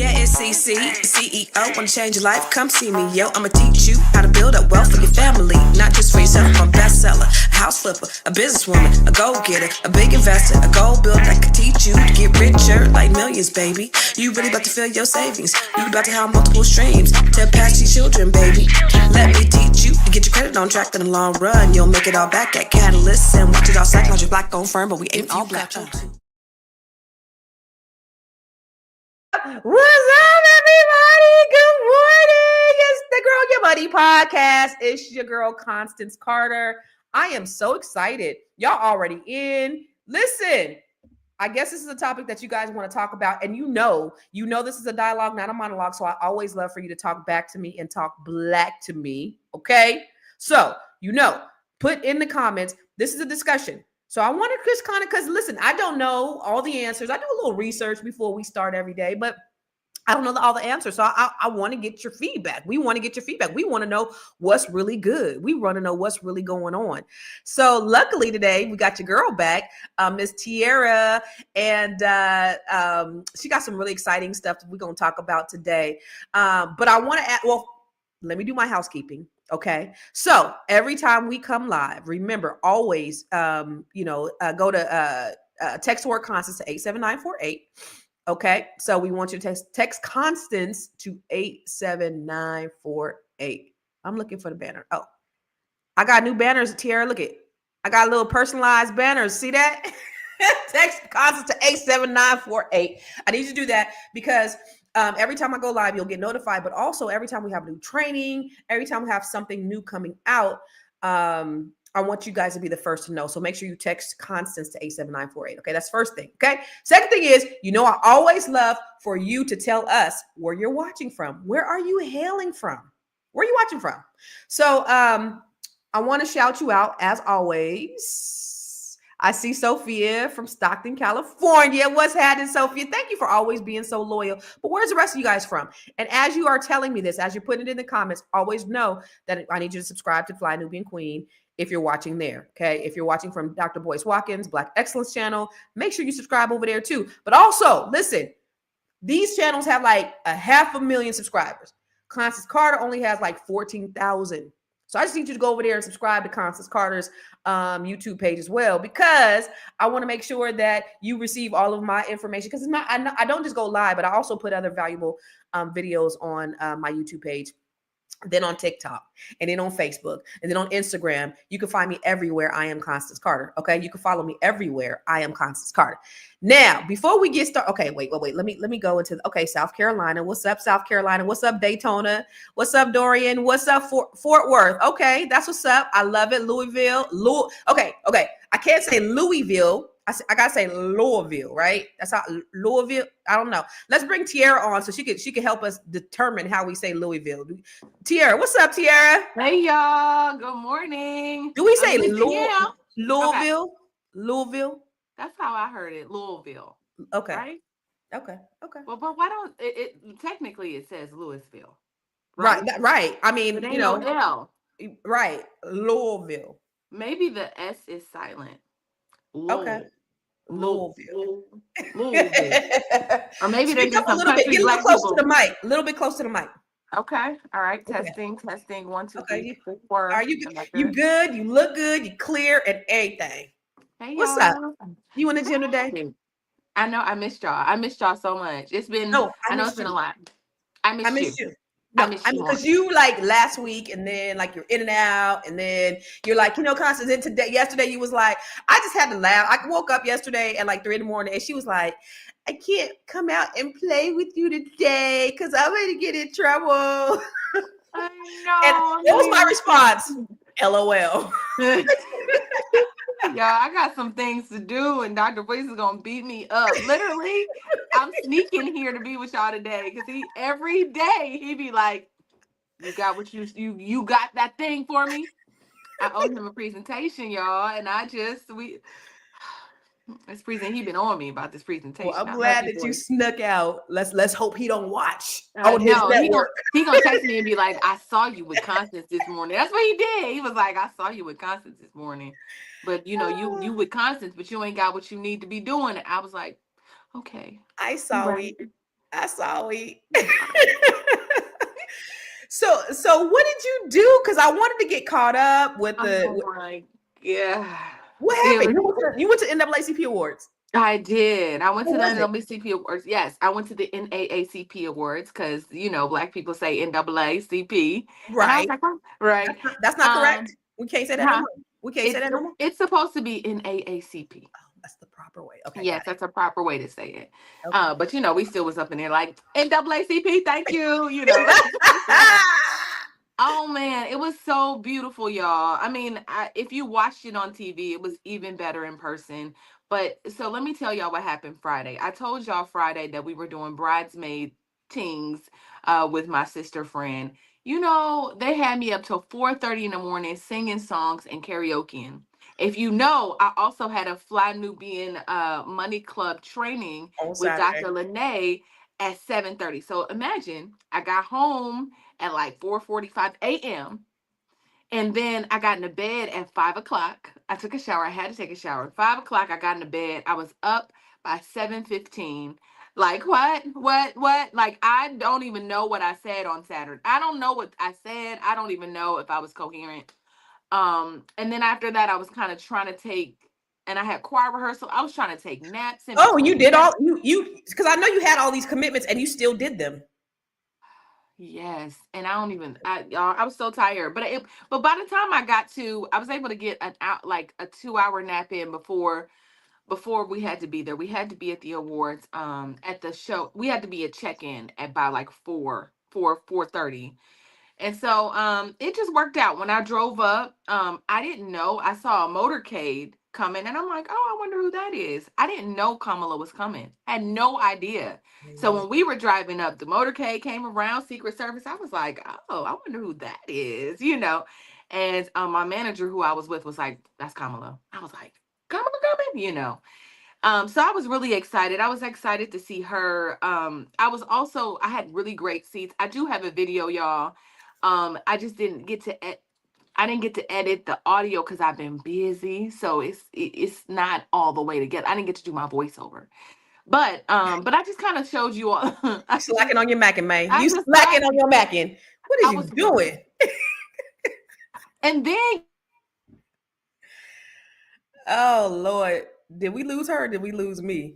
Yeah, it's CC, CEO. Wanna change your life? Come see me, yo. I'ma teach you how to build up wealth for your family, not just for yourself. I'm a bestseller, a house flipper, a businesswoman, a go-getter, a big investor, a gold builder that could teach you to get richer like millions, baby. You really about to fill your savings. You about to have multiple streams to pass your children, baby. Let me teach you to get your credit on track in the long run. You'll make it all back at Catalyst and watch it all psychology black-owned firm, but we ain't all black. What's up, everybody? Good morning. It's the Girl Your Money podcast. It's your girl, Constance Carter. I am so excited. Y'all already in. Listen, I guess this is a topic that you guys want to talk about. And you know this is a dialogue, not a monologue. So I always love for you to talk back to me and talk black to me. Okay? So, put in the comments. This is a discussion. So I want to just kind of, because listen, I don't know all the answers. I do a little research before we start every day, but I don't know all the answers. So I want to get your feedback. We want to get your feedback. We want to know what's really good. We want to know what's really going on. So luckily today we got your girl back, Miss Tiara, and she got some really exciting stuff that we're going to talk about today. But I want to add, let me do my housekeeping. Okay. So every time we come live, remember always, go to text word Constance to 87948. Okay. So we want you to text Constance to 87948. I'm looking for the banner. Oh, I got new banners, Tiara. Look at, I got little personalized banners. See that? Text Constance to 87948. I need you to do that because every time I go live, you'll get notified, but also every time we have new training, every time we have something new coming out, I want you guys to be the first to know. So make sure you text Constance to 87948. Okay, that's first thing. Okay. Second thing is, I always love for you to tell us where you're watching from. Where are you hailing from? Where are you watching from? So I want to shout you out as always. I see Sophia from Stockton, California. What's happening, Sophia? Thank you for always being so loyal. But where's the rest of you guys from? And as you are telling me this, as you're putting it in the comments, always know that I need you to subscribe to Fly Nubian Queen if you're watching there, okay? If you're watching from Dr. Boyce Watkins, Black Excellence channel, make sure you subscribe over there too. But also, listen, these channels have like 500,000 subscribers. Constance Carter only has like 14,000. So I just need you to go over there and subscribe to Constance Carter's YouTube page as well, because I want to make sure that you receive all of my information, because I don't just go live, but I also put other valuable videos on my YouTube page, then on TikTok, and then on Facebook, and then on Instagram. You can find me everywhere. I am Constance Carter. Okay. You can follow me everywhere. I am Constance Carter. Now, before we get started, okay, wait. Let me go into South Carolina. What's up, South Carolina? What's up, Daytona? What's up, Dorian? What's up, Fort Worth? Okay, that's what's up. I love it. Louisville. Okay. I can't say Louisville. I gotta say Louisville, right? That's how Louisville. I don't know. Let's bring Tiara on so she could help us determine how we say Louisville. Tiara, what's up, Tiara? Hey y'all. Good morning. Do we say Louisville? Louisville? That's how I heard it. Louisville. Okay. Right? Okay. Well, but why don't it technically it says Louisville. Right. Right. I mean, L. Right. Louisville. Maybe the S is silent. Okay. Louisville. Or maybe they just a little bit close to the mic. A little bit close to the mic. Okay. All right. Testing. 1, 2, 3, 4. Are you good? You look good. You clear and everything. Hey, what's up? You in the gym today? I know. I missed y'all. I missed y'all so much. It's been. I know it's been a lot. I missed you. No, because you like last week, and then like you're in and out, and then you're like, Constance, yesterday you was like, I just had to laugh. I woke up yesterday at like 3 a.m, and she was like, I can't come out and play with you today because I'm going to get in trouble. I know. And that was my response. LOL. Y'all, I got some things to do, and Dr. Boyce is gonna beat me up. Literally, I'm sneaking here to be with y'all today because every day he be like, "You got what you got that thing for me." I owe him a presentation, y'all, and this presentation, he been on me about this presentation. Well, I'm glad that you snuck out. Let's hope he don't watch. No, he gonna text me and be like, I saw you with Constance this morning. That's what he did. He was like, I saw you with Constance this morning. But you with Constance, but you ain't got what you need to be doing. And I was like, okay. I saw you. I saw it. So what did you do? Because I wanted to get caught up with Oh the. my god. What It happened? was You went to NAACP Awards. I did. I went What to the was it? NAACP Awards. Yes, I went to the NAACP Awards because Black people say NAACP, and I was Right. like, oh, right. That's not correct. Um, We can't say that no huh? more. We can't say that no more. It's supposed to be NAACP. That's the proper way. Okay, got Yes, that's a proper way to say it. it. Okay. But we still was up in there like NAACP. Thank you. Oh man, it was so beautiful, y'all. I mean, if you watched it on TV, it was even better in person. But so let me tell y'all what happened Friday. I told y'all Friday that we were doing bridesmaid tings with my sister friend. They had me up till 4:30 in the morning singing songs and karaokeing. If you know, I also had a Fly Nubian Money Club training On with Saturday. Dr. Lene at 7:30. So imagine I got home at like 4:45 a.m. And then I got into bed at 5 o'clock. I took a shower. I had to take a shower. 5 o'clock, I got into bed. I was up by 7:15. Like what? What? Like I don't even know what I said on Saturday. I don't know what I said. I don't even know if I was coherent. And then after that, I was kind of trying to take, and I had choir rehearsal. I was trying to take naps in Oh, you between did naps. all you because I know you had all these commitments and you still did them. Yes, and I don't even y'all, I was so tired, but by the time I was able to get an out like a 2 hour nap in before we had to be there. We had to be at the awards at the show. We had to be at check-in at by like 4:30. And so it just worked out. When I drove up, I didn't know. I saw a motorcade coming and I'm like, oh, I wonder who that is. I didn't know Kamala was coming. I had no idea. So when we were driving up, the motorcade came around, Secret Service. I was like, oh, I wonder who that is. And my manager who I was with was like, that's Kamala. I was like, Kamala coming. So I was really excited. I was excited to see her. I had really great seats. I do have a video, y'all. I just didn't get to I didn't get to edit the audio because I've been busy, so it's not all the way together. I didn't get to do my voiceover, but I just kind of showed you all. You slacking on your macking, man. I You just slacking on your macking. What is I you was, doing? and then Oh Lord. Did we lose her or did we lose me?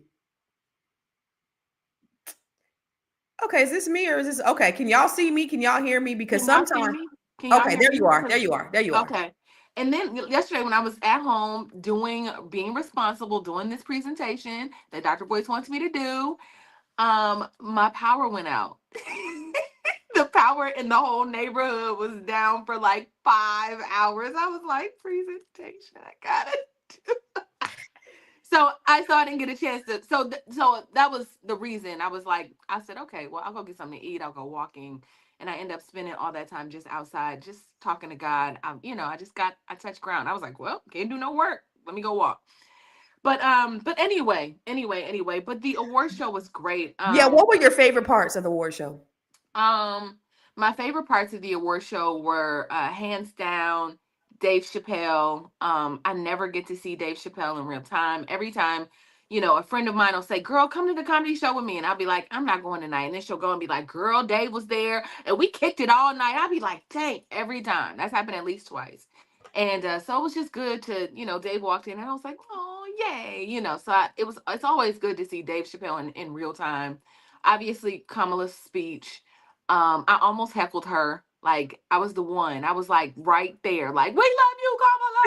Okay, is this me or is this okay? Can y'all see me? Can y'all hear me? Because can y'all see sometimes me? Can y'all okay, hear there me? you are. There you are. There you are. Okay. And then yesterday, when I was at home being responsible, doing this presentation that Dr. Boyce wants me to do, my power went out. The power in the whole neighborhood was down for like 5 hours. I was like, presentation, I got it. So I didn't get a chance to. So that was the reason. I said, okay, well, I'll go get something to eat. I'll go walking, and I end up spending all that time just outside, just talking to God. I touched ground. I was like, well, can't do no work. Let me go walk. But anyway. But the award show was great. Yeah, what were your favorite parts of the award show? My favorite parts of the award show were hands down Dave Chappelle. I never get to see Dave Chappelle in real time. Every time, a friend of mine will say, "Girl, come to the comedy show with me," and I'll be like, "I'm not going tonight." And then she'll go and be like, "Girl, Dave was there, and we kicked it all night." I'll be like, "Dang!" Every time. That's happened at least twice. And so it was just good to, Dave walked in, and I was like, "Oh, yay!" It's always good to see Dave Chappelle in real time. Obviously, Kamala's speech. I almost heckled her. Like I was the one. I was like right there. Like, we love you, Kamala.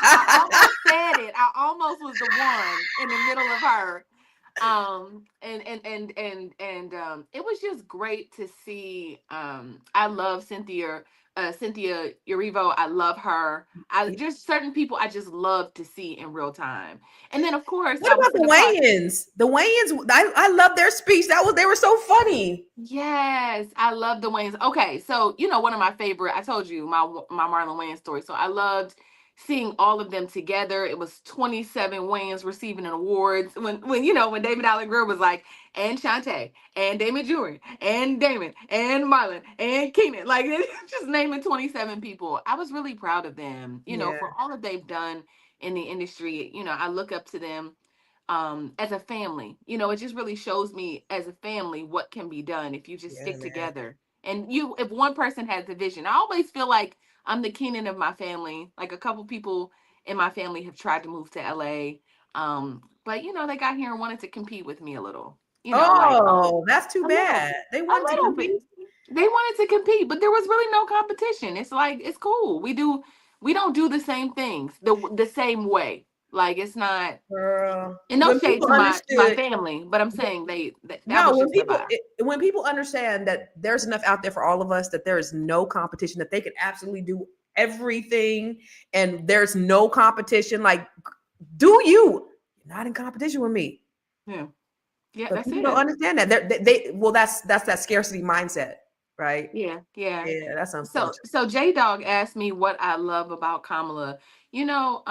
I almost said it. I almost was the one in the middle of her. And it was just great to see. I love Cynthia Erivo. I love her. I just certain people I just love to see in real time. And then of course What I was about the Wayans? The Wayans, I love their speech. They were so funny. Yes, I love the Wayans. Okay, so one of my favorite. I told you my Marlon Wayans story. So I loved seeing all of them together. It was 27 Wayans receiving an awards. When David Allen Greer was like, and Shantae, and Damon Jr., and Damon, and Marlon, and Keenan, like just naming 27 people. I was really proud of them. Yeah. For all that they've done in the industry. I look up to them. as a family. You know, it just really shows me as a family what can be done if you just Yeah, stick man. together. And if one person has the vision, I always feel like I'm the Kenan of my family. Like a couple people in my family have tried to move to LA. But you know, they got here and wanted to compete with me a little. You know, like, oh, Oh, that's too a little bad. bit, They a wanted to little bit. compete. They wanted to compete, but there was really no competition. It's like it's cool. We don't do the same things the same way. Like it's not. Girl, And no when shade people to my understood, family, but I'm saying that no, was just the vibe. when people understand that there's enough out there for all of us, that there is no competition, that they can absolutely do everything, and there's no competition. Like, do you? You're not in competition with me. Yeah, yeah, But that's people don't it. understand that. They well, that's that scarcity mindset, right? Yeah, yeah. Yeah, that's So unfortunate. so J Dog asked me what I love about Kamala. You know,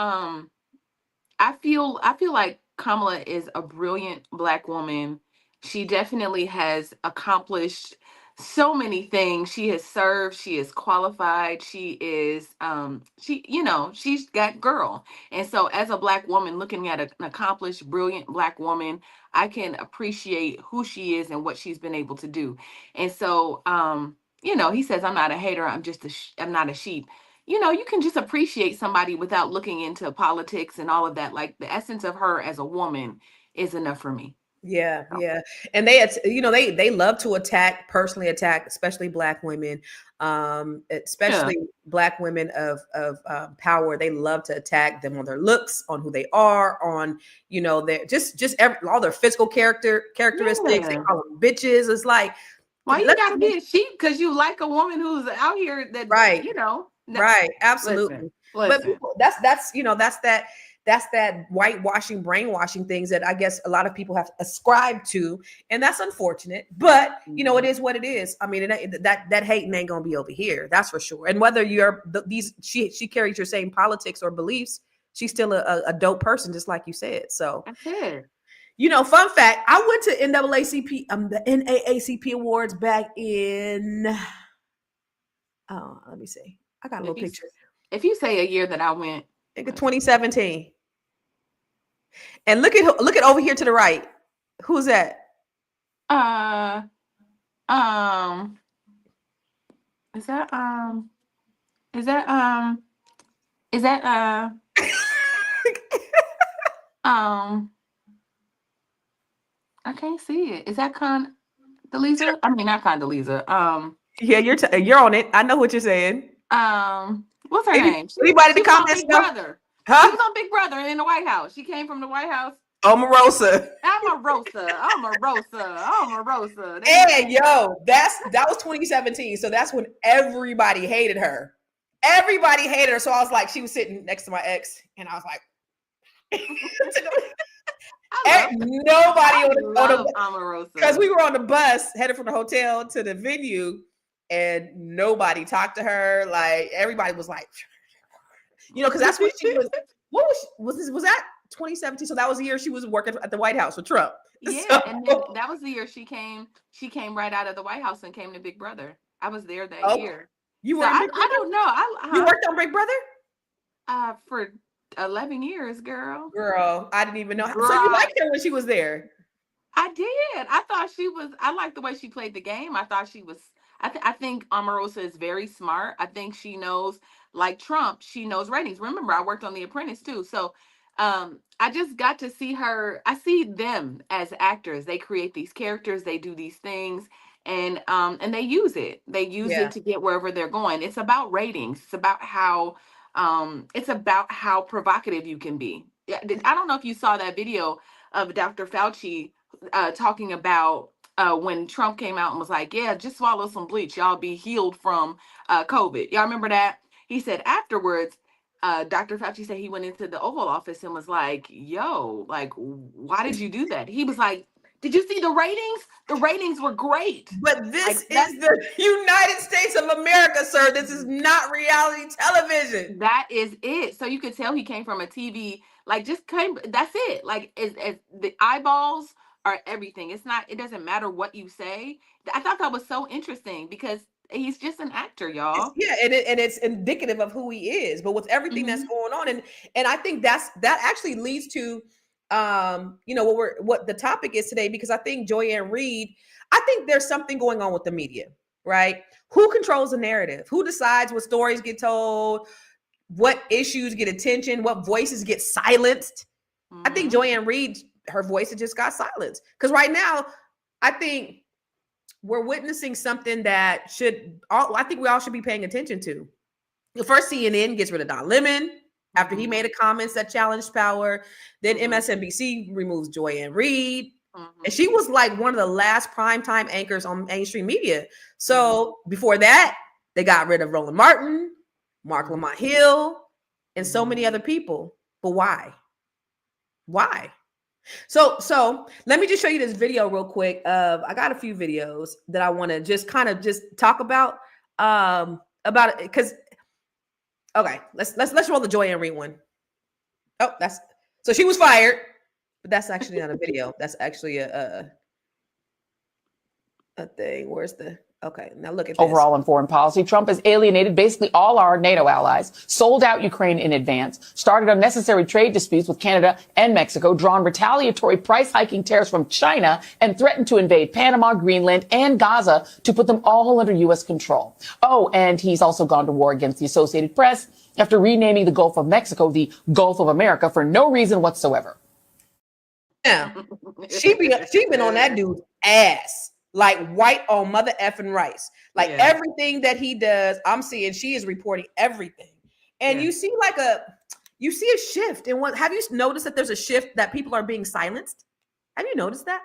I feel like Kamala is a brilliant black woman. She definitely has accomplished so many things. She has served, she is qualified, she is she you know, she's got girl. And so as a black woman looking at an accomplished brilliant black woman, I can appreciate who she is and what she's been able to do. And so you know, he says I'm not a hater, I'm not a sheep. You know, you can just appreciate somebody without looking into politics and all of that. Like the essence of her as a woman is enough for me. Yeah, So, yeah, and they love to personally attack, especially black women, yeah. especially black women of power. They love to attack them on their looks, on who they are, on their all their physical characteristics. They Yeah. call them bitches. It's like, Why you let's gotta be a sheep? Because you like a woman who's out here that, right. you know. Right, Listen, absolutely. But listen. people, that's that whitewashing, brainwashing things that I guess a lot of people have ascribed to, and that's unfortunate. But it Mhm. is what it is. I mean, that hating ain't gonna be over here, that's for sure. And whether she carries your same politics or beliefs, she's still a dope person, just like you said. So, That's it. fun fact: I went to the NAACP awards back in. Oh, let me see. I got a little If you picture. if you say a year that I went, I think of 2017. And look at over here to the right. Who's that? uh um is that is that is that um I can't see it. Is that Condoleezza? I mean, not Condoleezza. Yeah, you're on it. I know what you're saying. What's her name? Anybody in She the was on comments Big know? Brother. She Huh? was on Big Brother in the White House. She came from the White House. Omarosa. Omarosa. They And yo, that was 2017. So that's when everybody hated her. Everybody hated her. So I was like, she was sitting next to my ex, and I was like, nobody I on love the because Omarosa. we were on the bus headed from the hotel to the venue, and nobody talked to her. Like everybody was like, because that's when she was. What was that 2017? So that was the year she was working at the White House with Trump. Yeah, So and then that was the year she came. She came right out of the White House and came to Big Brother. I was there that okay, year. you So were in Big I Brother. don't know. You worked on Big Brother, For 11 years, girl. girl. I didn't even know. So you Girl, liked her when she was there. I did. I thought she was. I liked the way she played the game. I thought she was. I think Omarosa is very smart. I think she knows, like Trump, she knows ratings. Remember, I worked on The Apprentice too. So, I just got to see her. I see them as actors. They create these characters. They do these things, and they use it. They use Yeah. it to get wherever they're going. It's about ratings. It's about how provocative you can be. Yeah, I don't know if you saw that video of Dr. Fauci talking about when Trump came out and was like, yeah, just swallow some bleach. Y'all be healed from COVID. Y'all remember that? He said afterwards, Dr. Fauci said he went into the Oval Office and was like, yo, like, why did you do that? He was like, did you see the ratings? The ratings were great. But this Like is the United States of America, sir. This is not reality television. that is it. So you could tell he came from a TV, like just came. That's it. Like as the eyeballs are everything. It doesn't matter what you say. I thought that was so interesting because he's just an actor, y'all. And it's indicative of who he is. But with everything that's Hmm. going on, and I think that actually leads to what the topic is today, because I think Joy Ann Reid, I think there's something going on with the media, right? Who controls the narrative? Who decides what stories get told, what issues get attention, what voices get silenced? I think Joy Ann Reid, her voice just got silenced. Because right now, I think we're witnessing something that I think we all should be paying attention to. The first, CNN gets rid of Don Lemon after he made a comments that challenged power. Then MSNBC removes Joy Ann Reid. And she was like one of the last primetime anchors on mainstream media. So before that, they got rid of Roland Martin, Marc Lamont Hill, and so many other people. But why? Why? So let me just show you this video real quick. I got a few videos that I want to just kind of just talk about it, because okay, let's roll the Joy Ann Reid one. Oh, so she was fired, but that's actually not a video. That's actually a thing. Where's the okay? Now look at this. Overall in foreign policy, Trump has alienated basically all our NATO allies, sold out Ukraine in advance, started unnecessary trade disputes with Canada and Mexico, drawn retaliatory price hiking tariffs from China, and threatened to invade Panama, Greenland, and Gaza to put them all under U.S. control. Oh, and he's also gone to war against the Associated Press after renaming the Gulf of Mexico the Gulf of America for no reason whatsoever. Yeah, she been on that dude's ass. Like white on mother effing rice. Like everything that he does, I'm seeing she is reporting everything. And you see a shift in what, have you noticed that there's a shift that people are being silenced? Have you noticed that?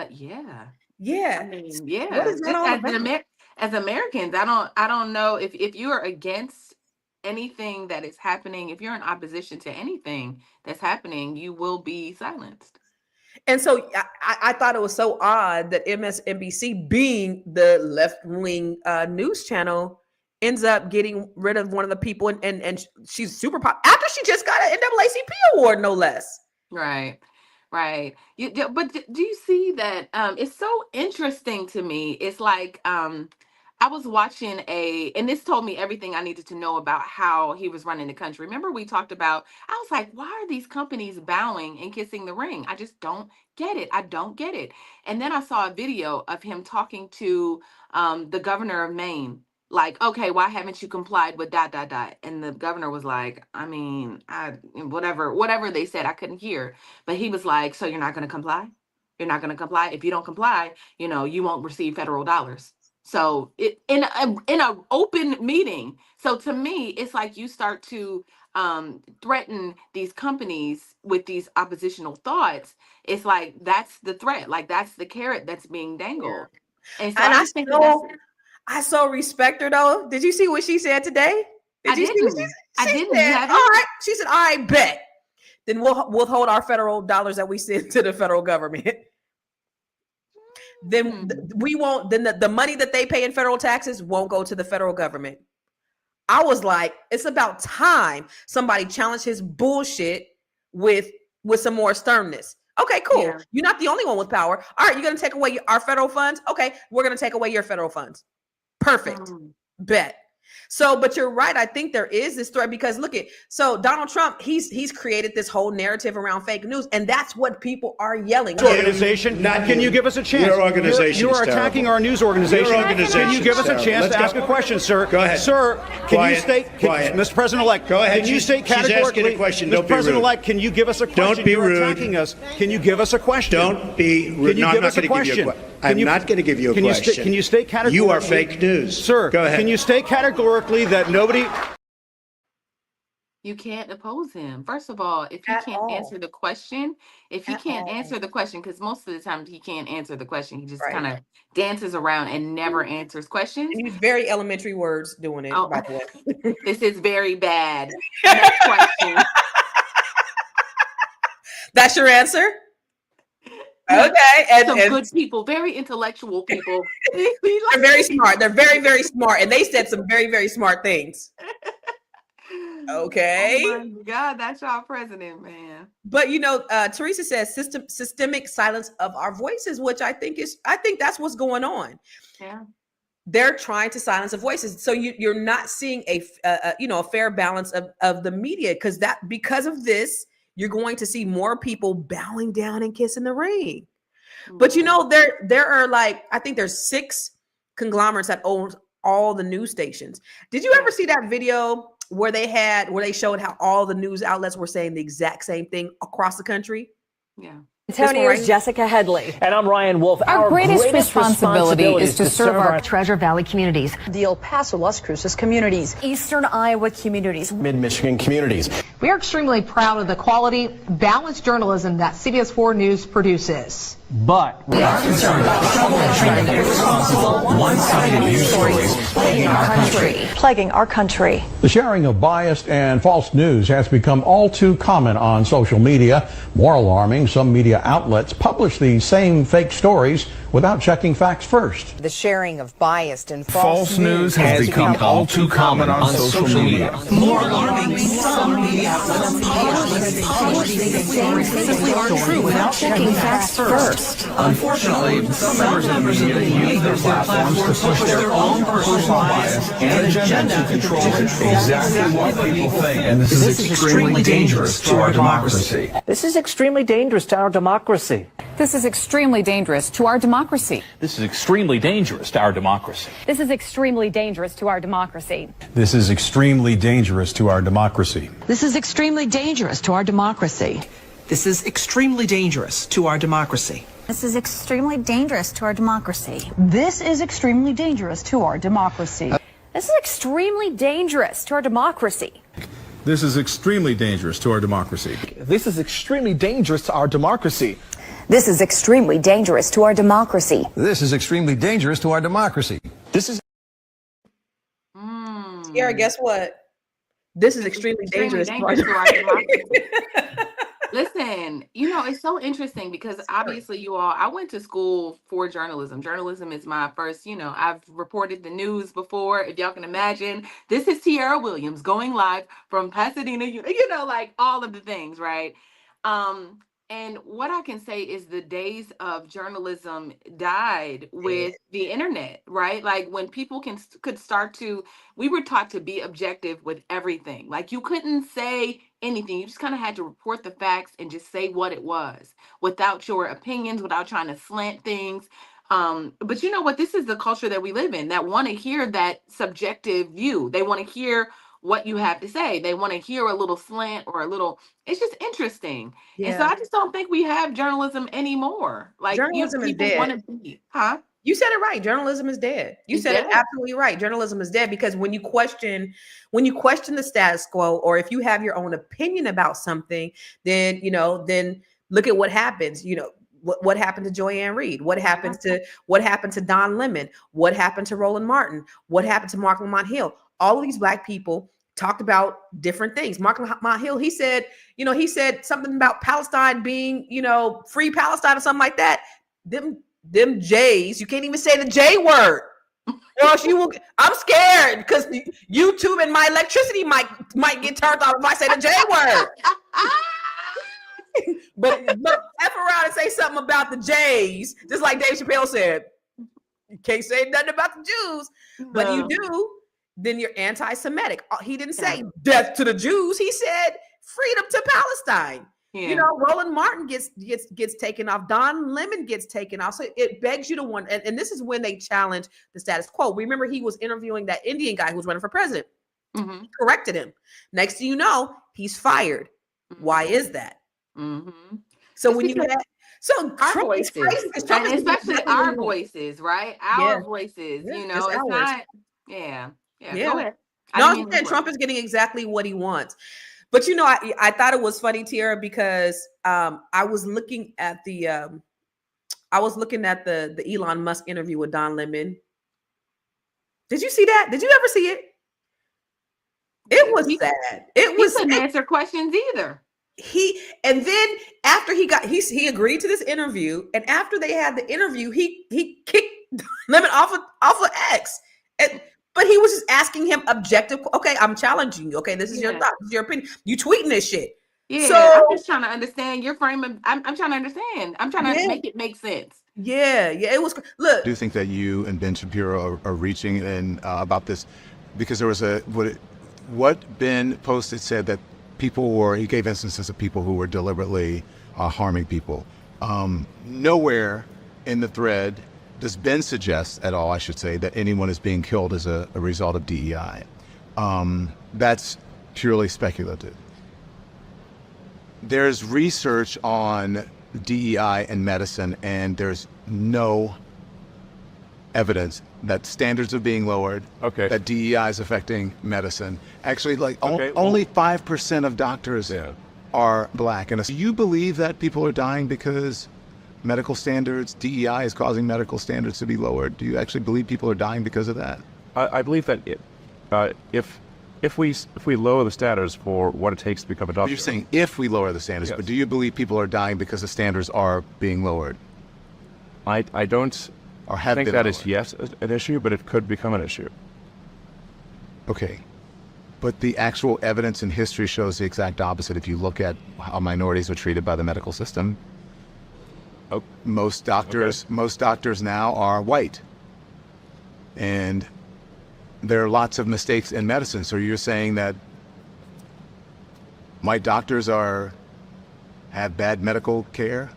Yeah. Yeah. I mean, yeah. What is that all about? As Americans, I don't know if you are against anything that is happening, if you're in opposition to anything that's happening, you will be silenced. And so I thought it was so odd that MSNBC, being the left-wing news channel, ends up getting rid of one of the people, and she's super popular after she just got an NAACP award, no less. Right. But do you see that? It's so interesting to me. It's like I was watching and this told me everything I needed to know about how he was running the country. Remember we talked about, I was like, why are these companies bowing and kissing the ring? I just don't get it. I don't get it. And then I saw a video of him talking to the governor of Maine. Like, okay, why haven't you complied with ... And the governor was like, I mean, whatever they said, I couldn't hear. But he was like, so you're not going to comply? You're not going to comply? If you don't comply, you won't receive federal dollars. So in an open meeting. So to me, it's like you start to threaten these companies with these oppositional thoughts. It's like that's the threat. Like that's the carrot that's being dangled. Yeah. And so I so respect her though. Did you see what she said today? I didn't. Said, all right. She said, all right, bet. Then we'll withhold our federal dollars that we send to the federal government. Then we won't, then the money that they pay in federal taxes won't go to the federal government. I was like, it's about time somebody challenged his bullshit with some more sternness. Okay, cool. Yeah. You're not the only one with power. All right, you're going to take away our federal funds? Okay, we're going to take away your federal funds. Perfect. Bet. So, but you're right. I think there is this threat because so Donald Trump, he's created this whole narrative around fake news, and that's what people are yelling. Organization, can you give us a chance? Your organization. You are attacking our news organization. Your organization. Can you give us a chance to ask a question, sir? Go ahead. Sir, can you state, Mr. President-elect, go ahead. Can you state categorically, she's asking a question. Don't Mr. President-elect, can you give us a question? Don't be rude. You're attacking us. Can you give us a question? Don't be rude. No, I'm not going to give you a question. I'm not going to give you a question. Can you state categorically? You are fake news. Sir, go ahead. Can you state categorically that nobody... You can't oppose him. First of all, if he can't answer the question, because most of the time he can't answer the question, he just kind of dances around and never answers questions. And use very elementary words doing it, by the way. This is very bad. Next question. That's your answer? Okay. And good people, very intellectual people. They're very smart. They're very, very smart. And they said some very, very smart things. Okay. Oh my God, that's our president, man. But Teresa says systemic silence of our voices, which I think that's what's going on. Yeah. They're trying to silence the voices. So you're not seeing a fair balance of the media because of this, you're going to see more people bowing down and kissing the ring. But you know, there are like, I think there's 6 conglomerates that own all the news stations. Did you ever see that video where they showed how all the news outlets were saying the exact same thing across the country? Yeah. Antonio's Jessica Headley. And I'm Ryan Wolf. Our greatest responsibility is to serve our Treasure Valley communities, the El Paso, Las Cruces communities, Eastern Iowa communities, Mid-Michigan communities. We are extremely proud of the quality, balanced journalism that CBS 4 News produces. But we are concerned about the trouble and trend of irresponsible, one-sided news stories plaguing our country. The sharing of biased and false news has become all too common on social media. More alarming, some media outlets publish these same fake stories without checking facts first. The sharing of biased and false news has become all too common on social media. More alarming, some media outlets publish these stories simply aren't true without checking facts first. Unfortunately, some members of the media use their platforms to push their own personal bias and agenda to control exactly what people think. And this is extremely dangerous to our democracy. this is extremely dangerous to our democracy. This is extremely dangerous to our democracy. This is extremely dangerous to our democracy. This is extremely dangerous to our democracy. This is extremely dangerous to our democracy. This is extremely dangerous to our democracy. This is extremely dangerous to our democracy. This is extremely dangerous to our democracy. This is extremely dangerous to our democracy. This is extremely dangerous to our democracy. This is extremely dangerous to our democracy. This is extremely dangerous to our democracy. This is extremely dangerous to our democracy. This is extremely dangerous to our democracy. This is Tiara, guess what? This is extremely dangerous. to our democracy. Listen, you know, it's so interesting because obviously you all, I went to school for journalism. Journalism is my first, you know, I've reported the news before, if y'all can imagine. This is Tiara Williams going live from Pasadena, you know, like all of the things, right? And what I can say is the days of journalism died with the internet, right? Like when people could start to, we were taught to be objective with everything. Like you couldn't say anything. You just kind of had to report the facts and just say what it was without your opinions, without trying to slant things. But you know what? This is the culture that we live in, that want to hear that subjective view. They want to hear what you have to say. They want to hear a little slant or a little, it's just interesting. Yeah. And so I just don't think we have journalism anymore. Like Journalism is people dead. want to be, huh? You said it right. Journalism is dead. You It's said dead. it absolutely right. Journalism is dead because when you question the status quo, or if you have your own opinion about something, then then look at what happens. You know, what happened to Joy Ann Reid? What happened to Don Lemon? What happened to Roland Martin? What happened to Marc Lamont Hill? All of these Black people talked about different things. Marc Lamont Hill, he said something about Palestine being, free Palestine or something like that. Them J's, you can't even say the J word. Or else I'm scared because YouTube and my electricity might get turned off if I say the J word. but F around and say something about the J's, just like Dave Chappelle said. You can't say nothing about the Jews, but you do, then you're anti-Semitic. He didn't say death to the Jews. He said freedom to Palestine. Yeah. Roland Martin gets taken off. Don Lemon gets taken off. So it begs you to wonder, and this is when they challenge the status quo. Remember, he was interviewing that Indian guy who was running for president. Mm-hmm. He corrected him. Next thing you know, he's fired. Mm-hmm. Why is that? Mm-hmm. So it's when you have our Trump voices, and especially our voices, right? Our voices. Yeah, it's ours. not. Yeah. Go ahead. No, Trump is getting exactly what he wants. But I thought it was funny, Tiara, because I was looking at the Elon Musk interview with Don Lemon. Did you see that? Did you ever see it? It was sad. He couldn't answer questions either. And then after he agreed to this interview, and after they had the interview, he kicked Lemon off of X. But he was just asking him objective. Okay, I'm challenging you. Okay, this is your thought. This is your opinion. You tweeting this shit. Yeah, so, I'm just trying to understand your frame of. I'm trying to understand. I'm trying to make it make sense. Yeah. It was. Look, I do think that you and Ben Shapiro are reaching in about this, because there was what Ben posted said that he gave instances of people who were deliberately harming people. Nowhere in the thread does Ben suggest at all, I should say, that anyone is being killed as a result of DEI. That's purely speculative. There's research on DEI and medicine, and there's no evidence that standards are being lowered, that DEI is affecting medicine. Actually, only 5% of doctors are black. And do you believe that people are dying because medical standards, DEI is causing medical standards to be lowered? Do you actually believe people are dying because of that? I believe that if we lower the standards for what it takes to become a doctor. You're saying if we lower the standards, but do you believe people are dying because the standards are being lowered? I don't think that is an issue, but it could become an issue. Okay. But the actual evidence in history shows the exact opposite. If you look at how minorities are treated by the medical system, most doctors now are white. And there are lots of mistakes in medicine. So you're saying that white doctors have bad medical care?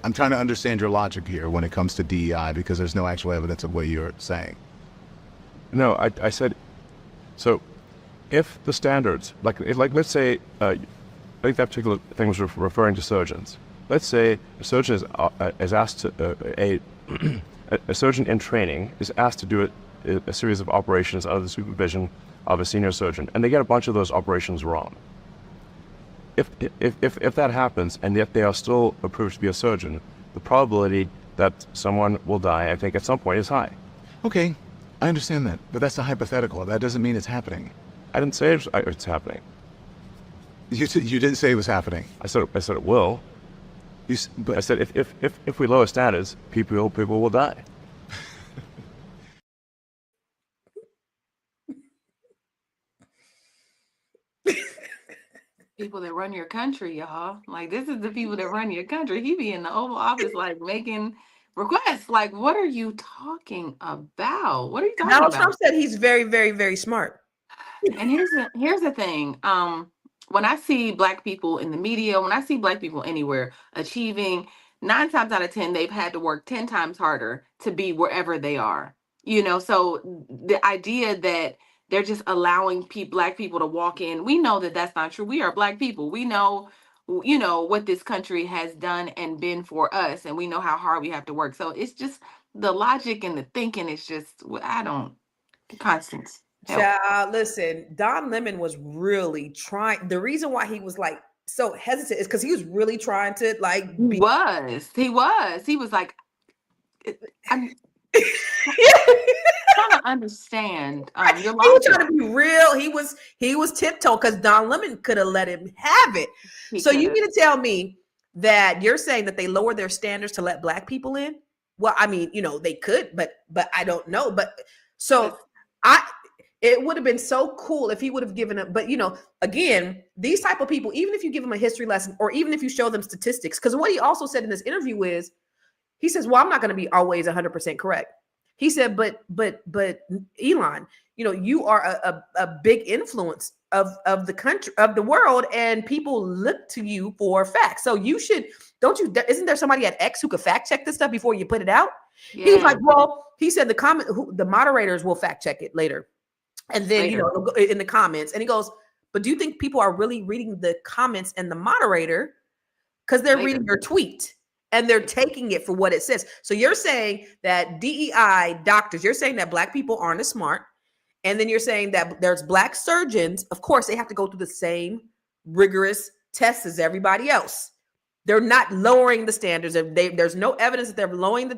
I'm trying to understand your logic here when it comes to DEI, because there's no actual evidence of what you're saying. No, I said, so if the standards, let's say, I think that particular thing was referring to surgeons. Let's say a surgeon is asked to, a surgeon in training is asked to do a series of operations under the supervision of a senior surgeon, and they get a bunch of those operations wrong. If that happens, and yet they are still approved to be a surgeon, the probability that someone will die, I think, at some point is high. Okay, I understand that, but that's a hypothetical. That doesn't mean it's happening. I didn't say it's happening. You didn't say it was happening. I said it will. I said if we lower standards, people will die. People that run your country, y'all. Like, this is the people that run your country. He be in the Oval Office, like, making requests. Like, what are you talking about? What are you talking about? Donald Trump said he's very, very, very smart. And here's the thing. When I see Black people in the media, when I see Black people anywhere achieving, 9 times out of 10, they've had to work 10 times harder to be wherever they are. So the idea that they're just allowing Black people to walk in, we know that that's not true. We are Black people. We know, what this country has done and been for us, and we know how hard we have to work. So it's just the logic and the thinking is just, Constance. Listen, Don Lemon was really trying. The reason why he was like so hesitant is because he was really trying to He was like, I'm trying to understand your logic. He was trying to be real. He was tiptoe because Don Lemon could have let him have it. You mean to tell me that you're saying that they lower their standards to let Black people in? Well, I mean, they could, but I don't know. But so it would have been so cool if he would have given it. But, again, these type of people, even if you give them a history lesson or even if you show them statistics, because what he also said in this interview is, he says, well, I'm not going to be always 100% correct. He said, but Elon, you are a big influence of the country, of the world, and people look to you for facts. So you should, isn't there somebody at X who could fact check this stuff before you put it out? Yeah. He's like, well, he said the moderators will fact check it later. And then, in the comments, and he goes, but do you think people are really reading the comments and the moderator? Because they're reading your tweet and they're taking it for what it says. So you're saying that DEI doctors, you're saying that Black people aren't as smart. And then you're saying that there's Black surgeons. Of course, they have to go through the same rigorous tests as everybody else. They're not lowering the standards. There's no evidence that they're lowering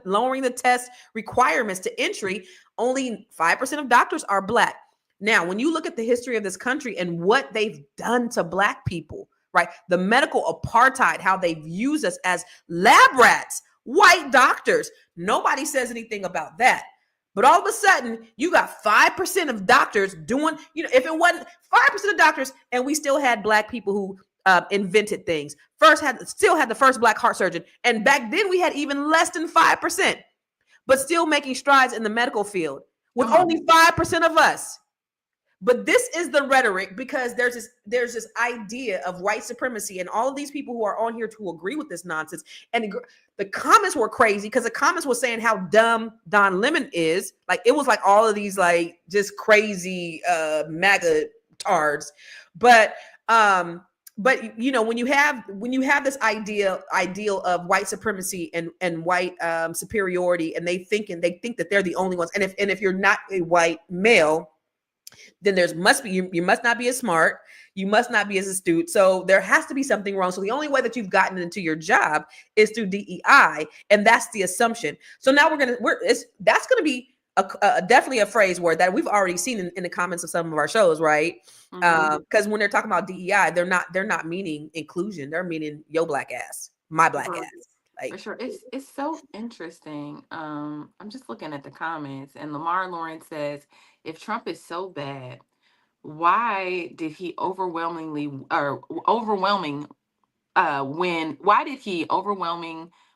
the test requirements to entry. Only 5% of doctors are Black. Now, when you look at the history of this country and what they've done to Black people, right? The medical apartheid, how they've used us as lab rats, white doctors. Nobody says anything about that. But all of a sudden, you got 5% of doctors doing, if it wasn't 5% of doctors, and we still had Black people who invented things. Still had the first Black heart surgeon. And back then we had even less than 5%, but still making strides in the medical field with only 5% of us. But this is the rhetoric, because there's this idea of white supremacy, and all of these people who are on here to agree with this nonsense. And the comments were crazy, because the comments were saying how dumb Don Lemon is. Like, it was like all of these like just crazy MAGA tards. But you know, when you have this ideal of white supremacy and white superiority, and they think that they're the only ones, and if you're not a white male, then you must not be as smart, you must not be as astute, so there has to be something wrong. So the only way that you've gotten into your job is through DEI, and that's the assumption. So now that's gonna be definitely a phrase word that we've already seen in the comments of some of our shows, right? Because when they're talking about DEI, they're not meaning inclusion, they're meaning your black ass, my black ass. Like, for sure. It's so interesting. I'm just looking at the comments, and Lamar Lawrence says, if Trump is so bad, why did he overwhelming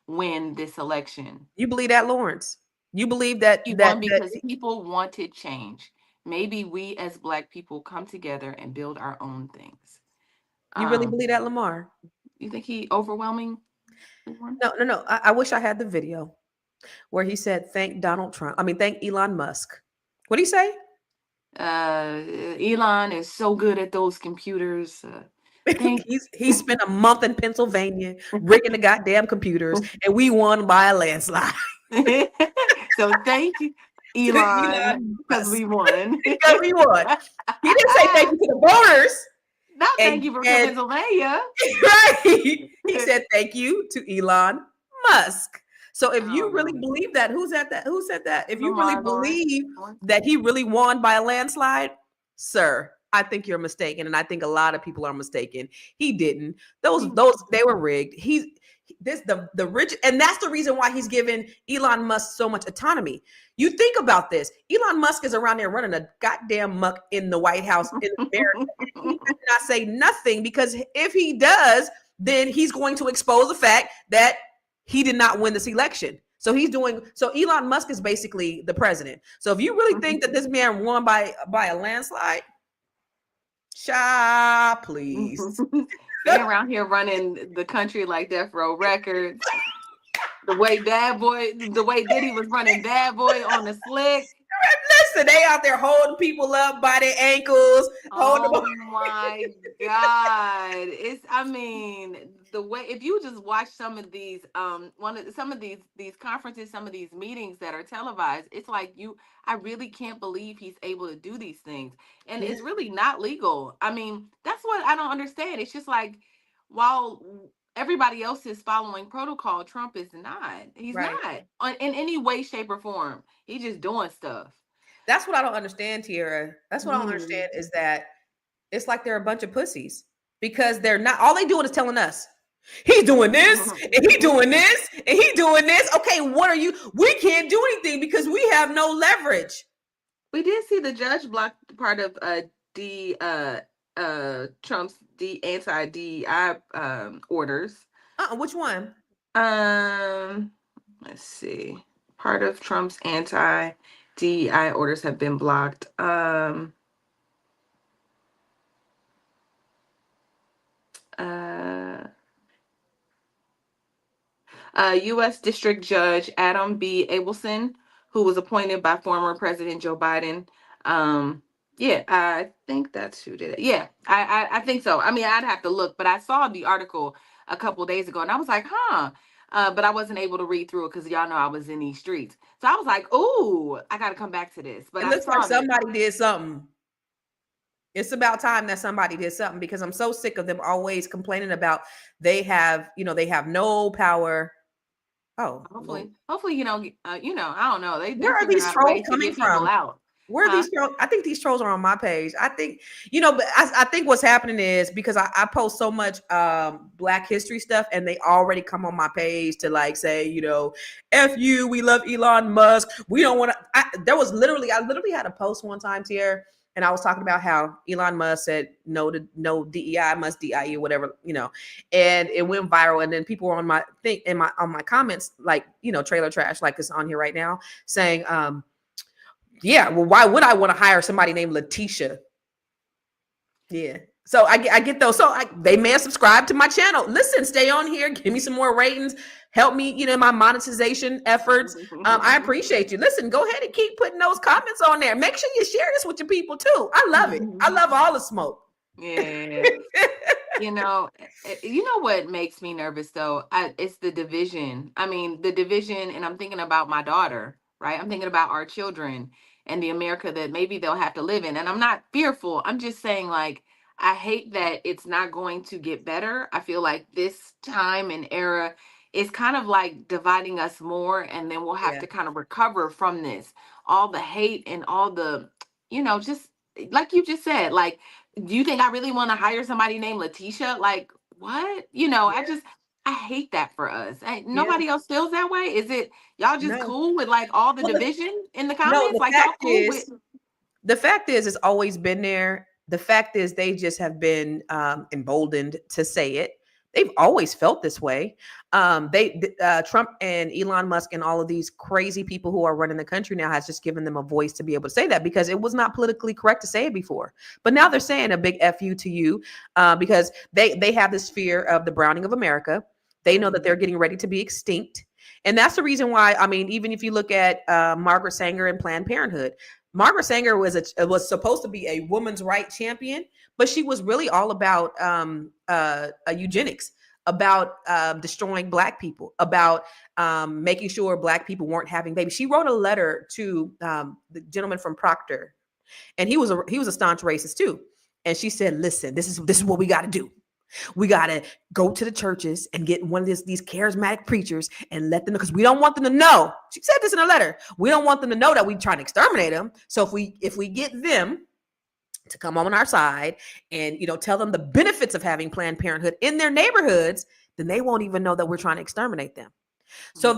win this election? You believe that, Lawrence? You believe that he won because people wanted change. Maybe we as black people come together and build our own things. You really believe that, Lamar? You think he overwhelming? No. I wish I had the video where he said, thank Elon Musk. What did he say? Elon is so good at those computers. He spent a month in Pennsylvania rigging the goddamn computers, and we won by a landslide. So thank you, Elon, because we won. Because we won. He didn't say thank you to the voters. Not thank you for Pennsylvania. Right. He said thank you to Elon Musk. So if you really believe that, who said that? If you really believe that he really won by a landslide, sir, I think you're mistaken. And I think a lot of people are mistaken. He didn't. Those they were rigged. The rich, and that's the reason why he's given Elon Musk so much autonomy. You think about this. Elon Musk is around there running a goddamn muck in the White House in America. He does not say nothing, because if he does, then he's going to expose the fact that he did not win this election. So Elon Musk is basically the president. So if you really think that this man won by a landslide, please. They're around here running the country like Death Row Records. The way Diddy was running Bad Boy on the slick. Listen, they out there holding people up by their ankles. Oh my God. The way, if you just watch some of these these conferences, some of these meetings that are televised, it's like I really can't believe he's able to do these things. And it's really not legal. I mean, that's what I don't understand. It's just like, while everybody else is following protocol, Trump is not. He's not in any way, shape, or form. He's just doing stuff. That's what I don't understand, Tiara. That's what I don't understand, is that it's like they're a bunch of pussies, because they're not. All they doing is telling us, he's doing this, and he doing this, and he doing this. Okay, what are you? We can't do anything because we have no leverage. We did see the judge block part of Trump's anti-DEI orders. Which one? Let's see. Part of Trump's anti-DEI orders have been blocked. U.S. District Judge Adam B. Abelson, who was appointed by former President Joe Biden. I think that's who did it. Yeah, I think so. I mean, I'd have to look, but I saw the article a couple days ago, and I was like, but I wasn't able to read through it because y'all know I was in these streets. So I was like, ooh, I got to come back to this. But it looks like somebody did something. It's about time that somebody did something, because I'm so sick of them always complaining about they have no power. Oh, hopefully, I don't know. Where are these trolls coming from? Where are these trolls? I think these trolls are on my page. I think, but I think what's happening is because I post so much Black history stuff, and they already come on my page to like say, F you, we love Elon Musk. We don't want to. I literally had a post one time here, and I was talking about how Elon Musk said no to no DEI, must DIU, whatever, and it went viral. And then people were on my thing on my comments, like, trailer trash, like it's on here right now, saying, yeah, well, why would I want to hire somebody named Letitia Yeah. So I get those. So they may have subscribed to my channel. Listen, stay on here. Give me some more ratings. Help me, in my monetization efforts. I appreciate you. Listen, go ahead and keep putting those comments on there. Make sure you share this with your people too. I love it. I love all the smoke. Yeah. You know what makes me nervous though? It's the division. I mean, the division, and I'm thinking about my daughter, right? I'm thinking about our children and the America that maybe they'll have to live in. And I'm not fearful. I'm just saying, like, I hate that it's not going to get better. I feel like this time and era is kind of like dividing us more, and then we'll have to kind of recover from this. All the hate and all the, just like you just said, like, do you think I really want to hire somebody named Letitia? Like, what? I hate that for us. Nobody else feels that way. Is it y'all just cool with like all the division in the comments? Like, y'all cool with? The fact is, it's always been there. The fact is, they just have been emboldened to say it. They've always felt this way. Trump and Elon Musk and all of these crazy people who are running the country now has just given them a voice to be able to say that, because it was not politically correct to say it before. But now they're saying a big F you to you because they have this fear of the browning of America. They know that they're getting ready to be extinct. And that's the reason why, I mean, even if you look at Margaret Sanger and Planned Parenthood, Margaret Sanger was supposed to be a woman's rights champion, but she was really all about eugenics, about destroying Black people, about making sure Black people weren't having babies. She wrote a letter to the gentleman from Proctor, and he was a staunch racist too. And she said, "Listen, this is what we got to do. We got to go to the churches and get one of these charismatic preachers and let them know, because we don't want them to know." She said this in a letter. "We don't want them to know that we trying to exterminate them. So if we get them to come on our side and, tell them the benefits of having Planned Parenthood in their neighborhoods, then they won't even know that we're trying to exterminate them." So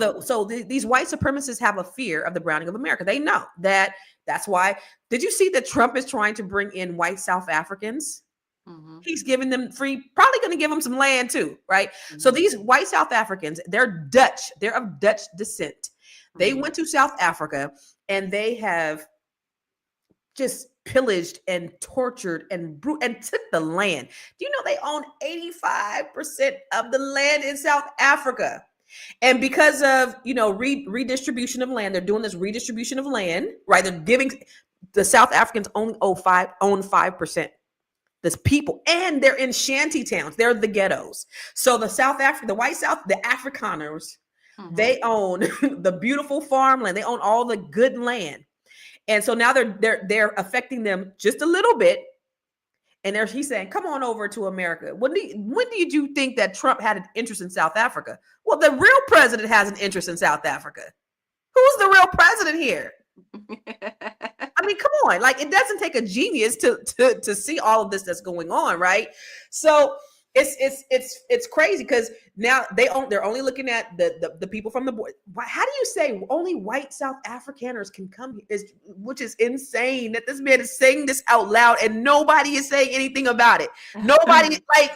these white supremacists have a fear of the browning of America. They know that. That's why. Did you see that Trump is trying to bring in white South Africans? Mm-hmm. He's giving them free, probably going to give them some land too, right? Mm-hmm. So these white South Africans, they're Dutch. They're of Dutch descent. Mm-hmm. They went to South Africa and they have just pillaged and tortured and took the land. Do you know they own 85% of the land in South Africa? And because of, redistribution of land, they're doing this redistribution of land, right? They're giving, the South Africans only own 5%. This people, and they're in shanty towns. They're the ghettos. So the white South, the Afrikaners, mm-hmm. they own the beautiful farmland. They own all the good land. And so now they're affecting them just a little bit. And he's saying, "Come on over to America." When did you think that Trump had an interest in South Africa? Well, the real president has an interest in South Africa. Who's the real president here? I mean, come on. Like, it doesn't take a genius to see all of this that's going on, right? So it's crazy, because now they're only looking at the people from the board. How do you say only white South Afrikaners can come here? Which is insane that this man is saying this out loud and nobody is saying anything about it. Nobody like.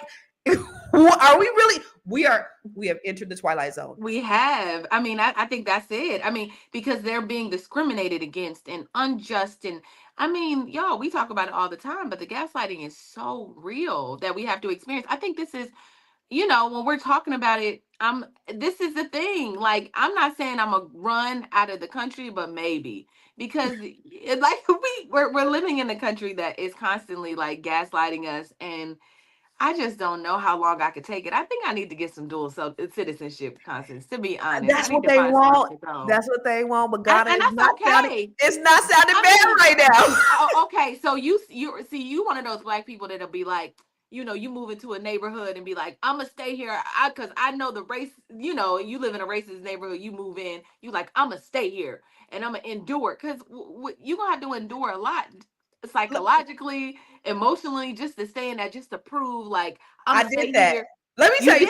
Are we really? We have entered the twilight zone. We have. I mean, I think that's it. I mean, because they're being discriminated against and unjust. And I mean, y'all, we talk about it all the time, but the gaslighting is so real that we have to experience. I think this is, when we're talking about it, this is the thing. Like, I'm not saying I'm gonna run out of the country, but maybe, because we're living in a country that is constantly like gaslighting us, and I just don't know how long I could take it. I think I need to get some dual citizenship, Constance, to be honest. That's what they want. That's what they want. But God, it's not sounding bad right now. Okay, so you one of those Black people that'll be like, you move into a neighborhood and be like, "I'm gonna stay here because I know the race." You live in a racist neighborhood. You move in. You like, "I'm gonna stay here and I'm gonna endure," because you're gonna have to endure a lot. Psychologically, emotionally, just to stay in that, just to prove like I did that. Here. Let me tell you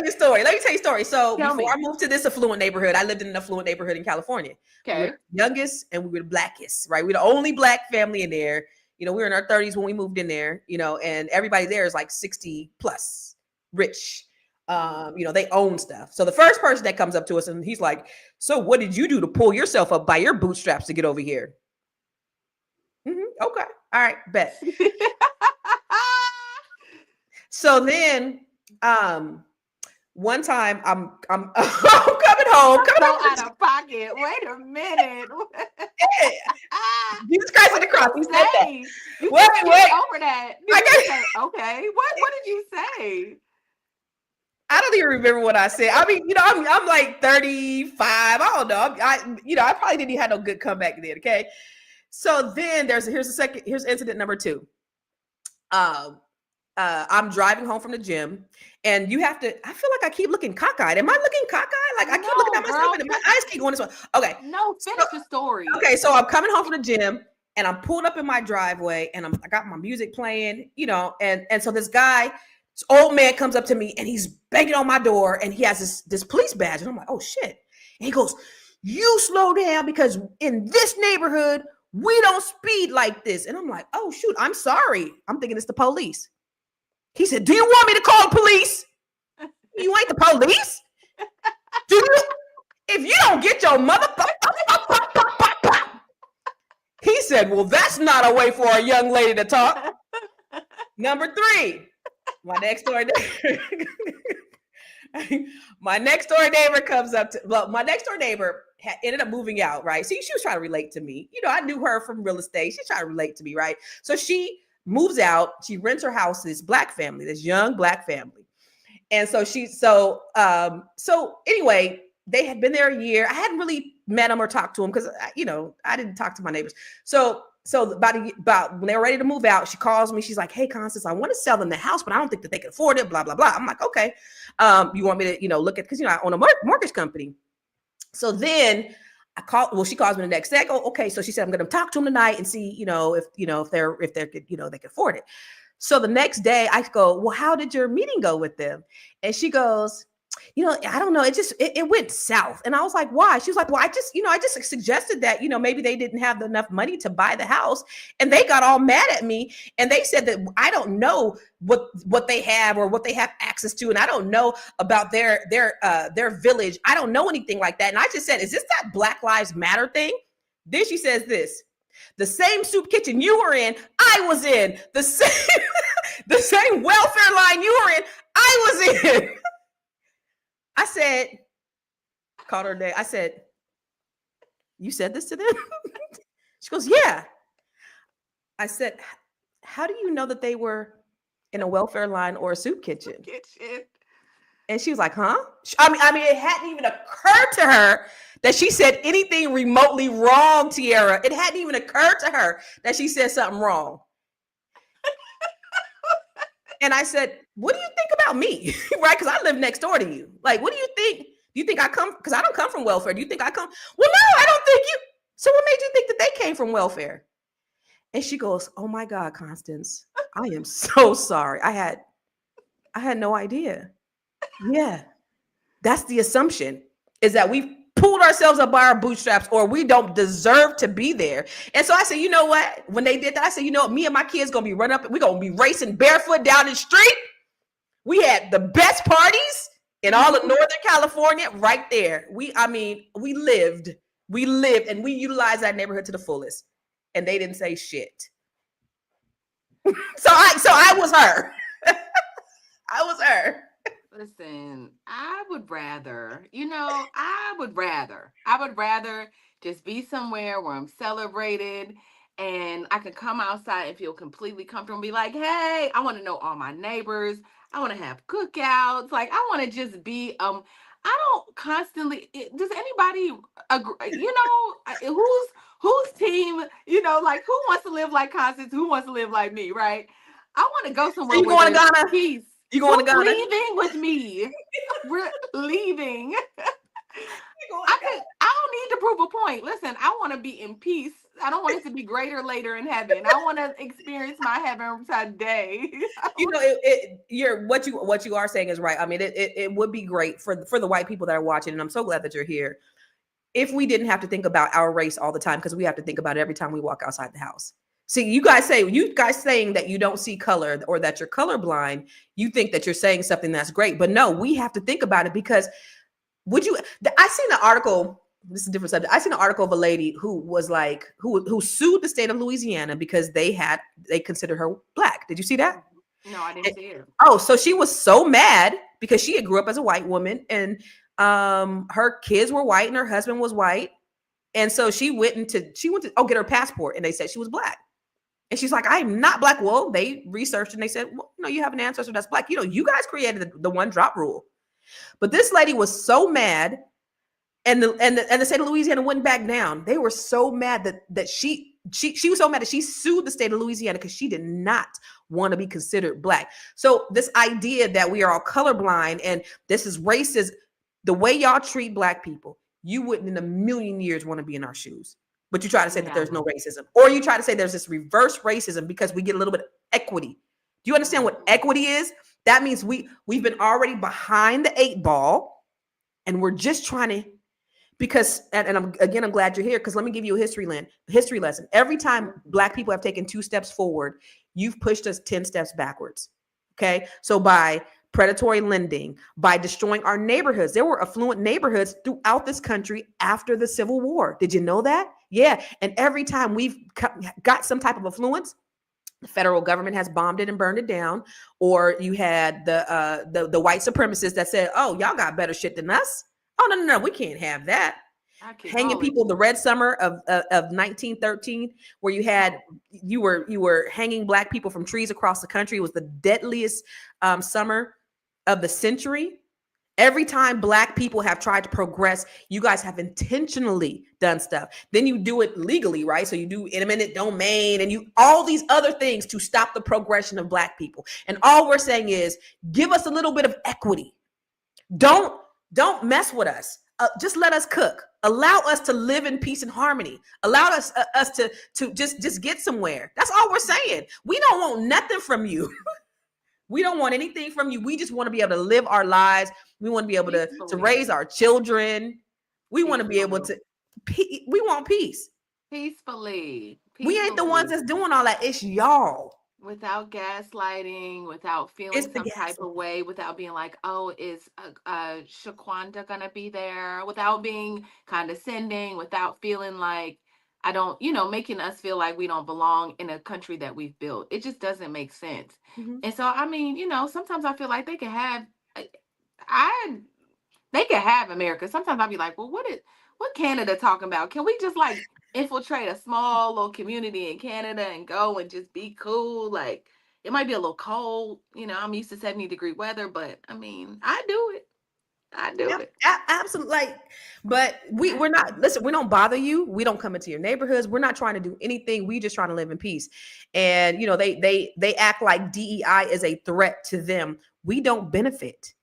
a story. So before I moved to this affluent neighborhood, I lived in an affluent neighborhood in California. Okay. We were the youngest and we were the blackest, right? We're the only Black family in there. We were in our 30s when we moved in there, and everybody there is like 60 plus, rich. They own stuff. So the first person that comes up to us and he's like, "So what did you do to pull yourself up by your bootstraps to get over here?" Mm-hmm. Okay. All right. Bet. So then, one time I'm I'm coming home. Out of pocket. Wait a minute. Jesus Christ on the cross. He said that. You Wait. over that. Okay. What did you say? I don't even remember what I said. I mean, I'm like 35. I don't know. I probably didn't even have no good comeback then. Okay. So then here's incident number 2. I'm driving home from the gym, and I feel like I keep looking cockeyed. Am I looking cockeyed? Like I keep looking at myself, and my eyes keep going this way. Okay. No, finish the story. Okay, so I'm coming home from the gym, and I'm pulled up in my driveway, and I got my music playing, and so this old man comes up to me, and he's banging on my door, and he has this police badge, and I'm like, oh shit. And he goes, you slow down, because in this neighborhood, we don't speed like this. And I'm like, oh shoot, I'm sorry. I'm thinking it's the police. He said, do you want me to call the police? You ain't the police. If you don't get your motherfucker. He said, well, that's not a way for a young lady to talk. Number 3, my next door neighbor comes up my next door neighbor ended up moving out, right? See, she was trying to relate to me. I knew her from real estate. She's trying to relate to me, right? So she moves out. She rents her house to this black family, this young black family. And so so anyway, they had been there a year. I hadn't really met them or talked to them because, I didn't talk to my neighbors. So about when they were ready to move out, she calls me. She's like, hey, Constance, I want to sell them the house, but I don't think that they can afford it, blah, blah, blah. I'm like, okay. You want me to, look at, because, I own a mortgage company. So then she calls me the next day. I go, okay. So she said, I'm going to talk to them tonight and see, if they could afford it. So the next day I go, well, how did your meeting go with them? And she goes, I don't know. It went south. And I was like, why? She was like, well, I just suggested that, maybe they didn't have enough money to buy the house. And they got all mad at me. And they said that I don't know what they have or what they have access to. And I don't know about their village. I don't know anything like that. And I just said, is this that Black Lives Matter thing? Then she says this, the same soup kitchen you were in, I was in. The same welfare line you were in, I was in. I said, called her name. I said, you said this to them? She goes, yeah. I said, how do you know that they were in a welfare line or a soup kitchen? And she was like, huh? I mean, it hadn't even occurred to her that she said anything remotely wrong, Tiara. It hadn't even occurred to her that she said something wrong. And I said, what do you think about me? Right? Because I live next door to you. Like, what do you think? Do you think I come? Because I don't come from welfare. Do you think I come? Well, no, I don't think you. So what made you think that they came from welfare? And she goes, oh my God, Constance, I am so sorry. I had no idea. Yeah. That's the assumption, is that we've pulled ourselves up by our bootstraps, or we don't deserve to be there. And so I said, you know what? When they did that, I said, me and my kids gonna be running up, we're gonna be racing barefoot down the street. We had the best parties in all of Northern California right there. We lived, and we utilized that neighborhood to the fullest. And they didn't say shit. So I was her. I was her. Listen, I would rather just be somewhere where I'm celebrated and I can come outside and feel completely comfortable and be like, hey, I want to know all my neighbors. I want to have cookouts. Like, I want to just be, I don't constantly, does anybody agree, whose team, like, who wants to live like Constance? Who wants to live like me, right? I want to go somewhere you going to Ghana? Peace. You going to Ghana? Leaving with me. We're leaving. I don't need to prove a point. Listen, I want to be in peace. I don't want it to be greater later in heaven. I want to experience my heaven today. What you are saying is right. I mean, it would be great for the white people that are watching, and I'm so glad that you're here, if we didn't have to think about our race all the time, because we have to think about it every time we walk outside the house. See, you guys saying that you don't see color or that you're colorblind, you think that you're saying something that's great. But no, we have to think about it, because I seen an article, this is a different subject. I seen an article of a lady who was like, who sued the state of Louisiana because they considered her Black. Did you see that? No, I didn't see it. Oh, so she was so mad because she had grew up as a white woman, and her kids were white and her husband was white. And so she went to get her passport, and they said she was Black. And she's like, I'm not Black. Well, they researched and they said, well, you have an ancestor that's Black. You guys created the one drop rule. But this lady was so mad, and the state of Louisiana wouldn't back down. They were so mad that she was so mad that she sued the state of Louisiana because she did not want to be considered Black. So this idea that we are all colorblind and this is racist, the way y'all treat Black people, you wouldn't in a million years want to be in our shoes. But you try to say that there's no racism, or you try to say there's this reverse racism because we get a little bit of equity. Do you understand what equity is? That means we've been already behind the 8 ball, and we're just trying to, because, and I'm glad you're here, because let me give you a history lesson. Every time Black people have taken 2 steps forward, you've pushed us 10 steps backwards. Okay. So by predatory lending, by destroying our neighborhoods, there were affluent neighborhoods throughout this country after the Civil War. Did you know that? Yeah. And every time we've got some type of affluence, the federal government has bombed it and burned it down. Or you had the white supremacists that said, oh, y'all got better shit than us. Oh, no, we can't have that. Hanging people, the Red Summer of 1913, where you were hanging Black people from trees across the country. It was the deadliest summer of the century. Every time Black people have tried to progress, you guys have intentionally done stuff. Then you do it legally, right? So you do eminent domain and all these other things to stop the progression of Black people. And all we're saying is, give us a little bit of equity. Don't mess with us. Just let us cook. Allow us to live in peace and harmony. Allow us to just get somewhere. That's all we're saying. We don't want nothing from you. We don't want anything from you. We just want to be able to live our lives. We want to be able to raise our children. We want to be able to, we want peace. Peacefully. We ain't the ones that's doing all that. It's y'all. Without gaslighting, without feeling some type of way, without being like, oh, is Shaquanda gonna be there? Without being condescending, without feeling like I don't, making us feel like we don't belong in a country that we've built. It just doesn't make sense. Mm-hmm. And so, I mean, sometimes I feel like they can have, they can have America. Sometimes I'll be like, well, what Canada talking about? Can we just like infiltrate a small little community in Canada and go and just be cool? Like, it might be a little cold. I'm used to 70-degree weather, but I mean, I do it. Absolutely. But we're not, listen, we don't bother you. We don't come into your neighborhoods. We're not trying to do anything. We just trying to live in peace. And, they act like DEI is a threat to them. We don't benefit.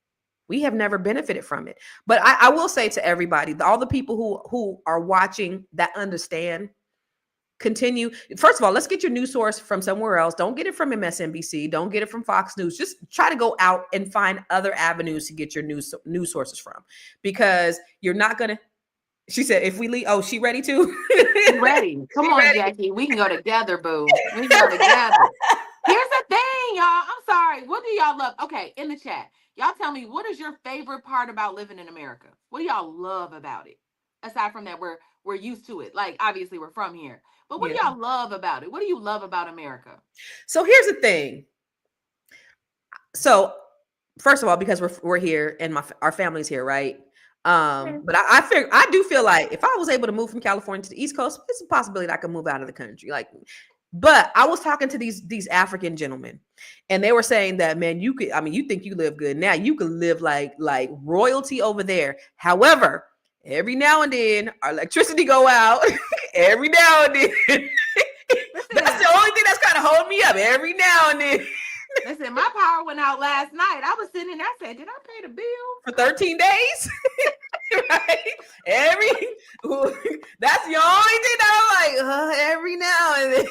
We have never benefited from it. But I will say to everybody, all the people who are watching that understand, continue. First of all, let's get your news source from somewhere else. Don't get it from MSNBC. Don't get it from Fox News. Just try to go out and find other avenues to get your news sources from, because you're not going to. She said, if we leave, oh, she ready to? Ready. Come on, ready. Jackie. We can go together, boo. We can go together. Here's the thing, y'all. I'm sorry. What do y'all love? Okay, in the chat, y'all tell me, what is your favorite part about living in America? What do y'all love about it? Aside from that, we're used to it. Like, obviously, we're from here. But what do y'all love about it? What do you love about America? So here's the thing. So first of all, because we're here and our family's here, right? But I do feel like if I was able to move from California to the East Coast, it's a possibility that I could move out of the country. But I was talking to these African gentlemen, and they were saying that, man, you think you live good now. You could live like royalty over there. However, every now and then our electricity go out. Every now and then. That's the only thing that's kind of holding me up. Every now and then. Listen, my power went out last night. I was sitting there, I said, did I pay the bill? For 13 days? Right? That's the only thing that I'm like, every now and then.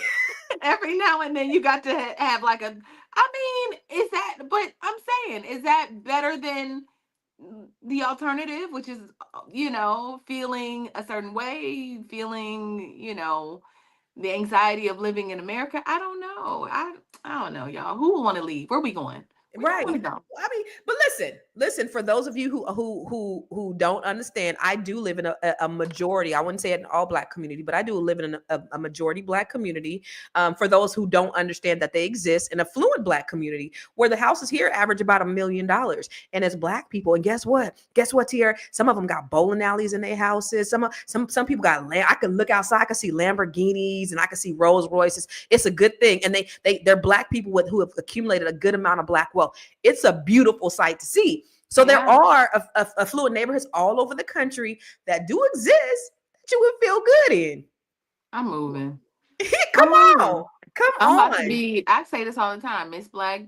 Every now and then you got to have like is that better than the alternative, which is, feeling a certain way, feeling, the anxiety of living in America? I don't know. I don't know, y'all. Who will want to leave? Where are we going? Right. I mean, but listen. For those of you who don't understand, I do live in a majority. I wouldn't say an all Black community, but I do live in a majority Black community. For those who don't understand that they exist, an affluent Black community where the houses here average about $1 million, and as Black people, and guess what, Tierra? Some of them got bowling alleys in their houses. Some people got land. I can look outside, I can see Lamborghinis and I can see Rolls Royces. It's a good thing, and they're Black people who have accumulated a good amount of Black wealth. It's a beautiful sight to see. So there are affluent neighborhoods all over the country that do exist that you would feel good in. I'm moving. Come on. I'm about to be, I say this all the time, Miss Black,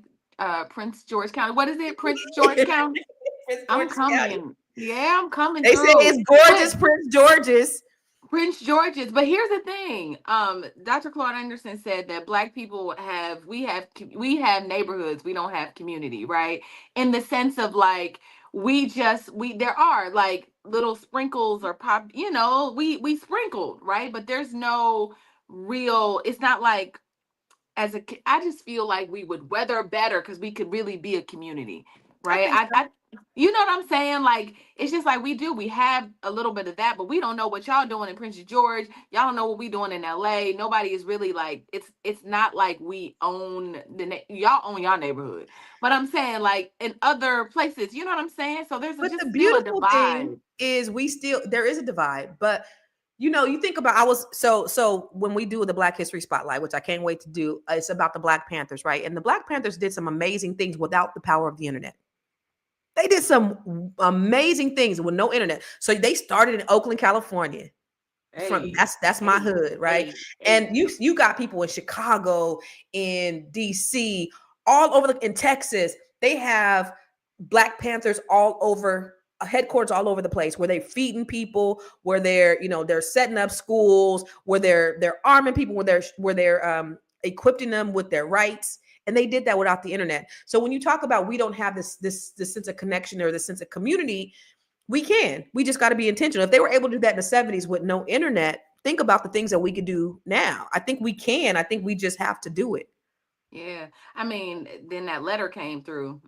Prince George County. What is it? Prince George County? I'm coming. County. Yeah, I'm coming. They say it's gorgeous, Prince George's. Prince George's. But here's the thing. Dr. Claude Anderson said that Black people we have neighborhoods. We don't have community, right? In the sense of like, there are like little sprinkles or pop, we sprinkled, right? But there's no real, it's not like, I just feel like we would weather better because we could really be a community, right? You know what I'm saying? Like, it's just like we have a little bit of that, but we don't know what y'all doing in Prince George. Y'all don't know what we doing in LA. Nobody is really like, it's not like we own y'all own y'all neighborhood. But I'm saying like in other places, you know what I'm saying? So there's just the beautiful thing is there is a divide, but you think about, so when we do the Black History Spotlight, which I can't wait to do, it's about the Black Panthers, right? And the Black Panthers did some amazing things without the power of the internet. They did some amazing things with no internet. So they started in Oakland, California. That's my hood, right? And you got people in Chicago, in DC, all over in Texas. They have Black Panthers all over, headquarters all over the place, where they're feeding people, where they're setting up schools, where they're arming people, where they're equipping them with their rights. And they did that without the internet. So when you talk about we don't have this sense of connection or this sense of community, we just got to be intentional. If they were able to do that in the 70s with no internet, think about the things that we could do now. I think we can. I think we just have to do it. Yeah. I mean, then that letter came through.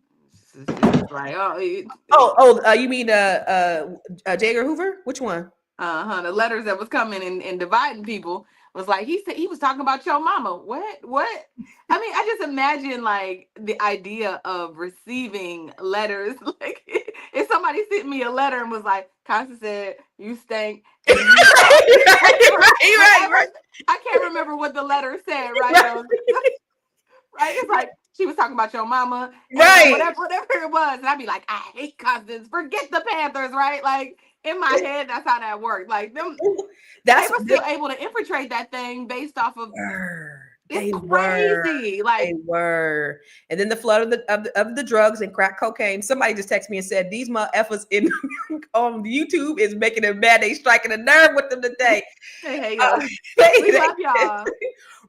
Like, you mean J. Edgar Hoover? Which one? The letters that was coming and dividing people. Was like, he said he was talking about your mama. What? I mean, I just imagine like the idea of receiving letters. Like, if somebody sent me a letter and was like, Constance said, you stink. Right. I can't remember what the letter said, right? Right? It's like, she was talking about your mama. Right. Whatever it was. And I'd be like, I hate Constance. Forget the Panthers, right? Like, in my head, that's how that worked. Like, they were still able to infiltrate that thing based off of. It's crazy. They were. And then the flood of the drugs and crack cocaine. Somebody just texted me and said, these motherfuckers on YouTube is making them mad. They striking a nerve with them today. Hey, we love y'all.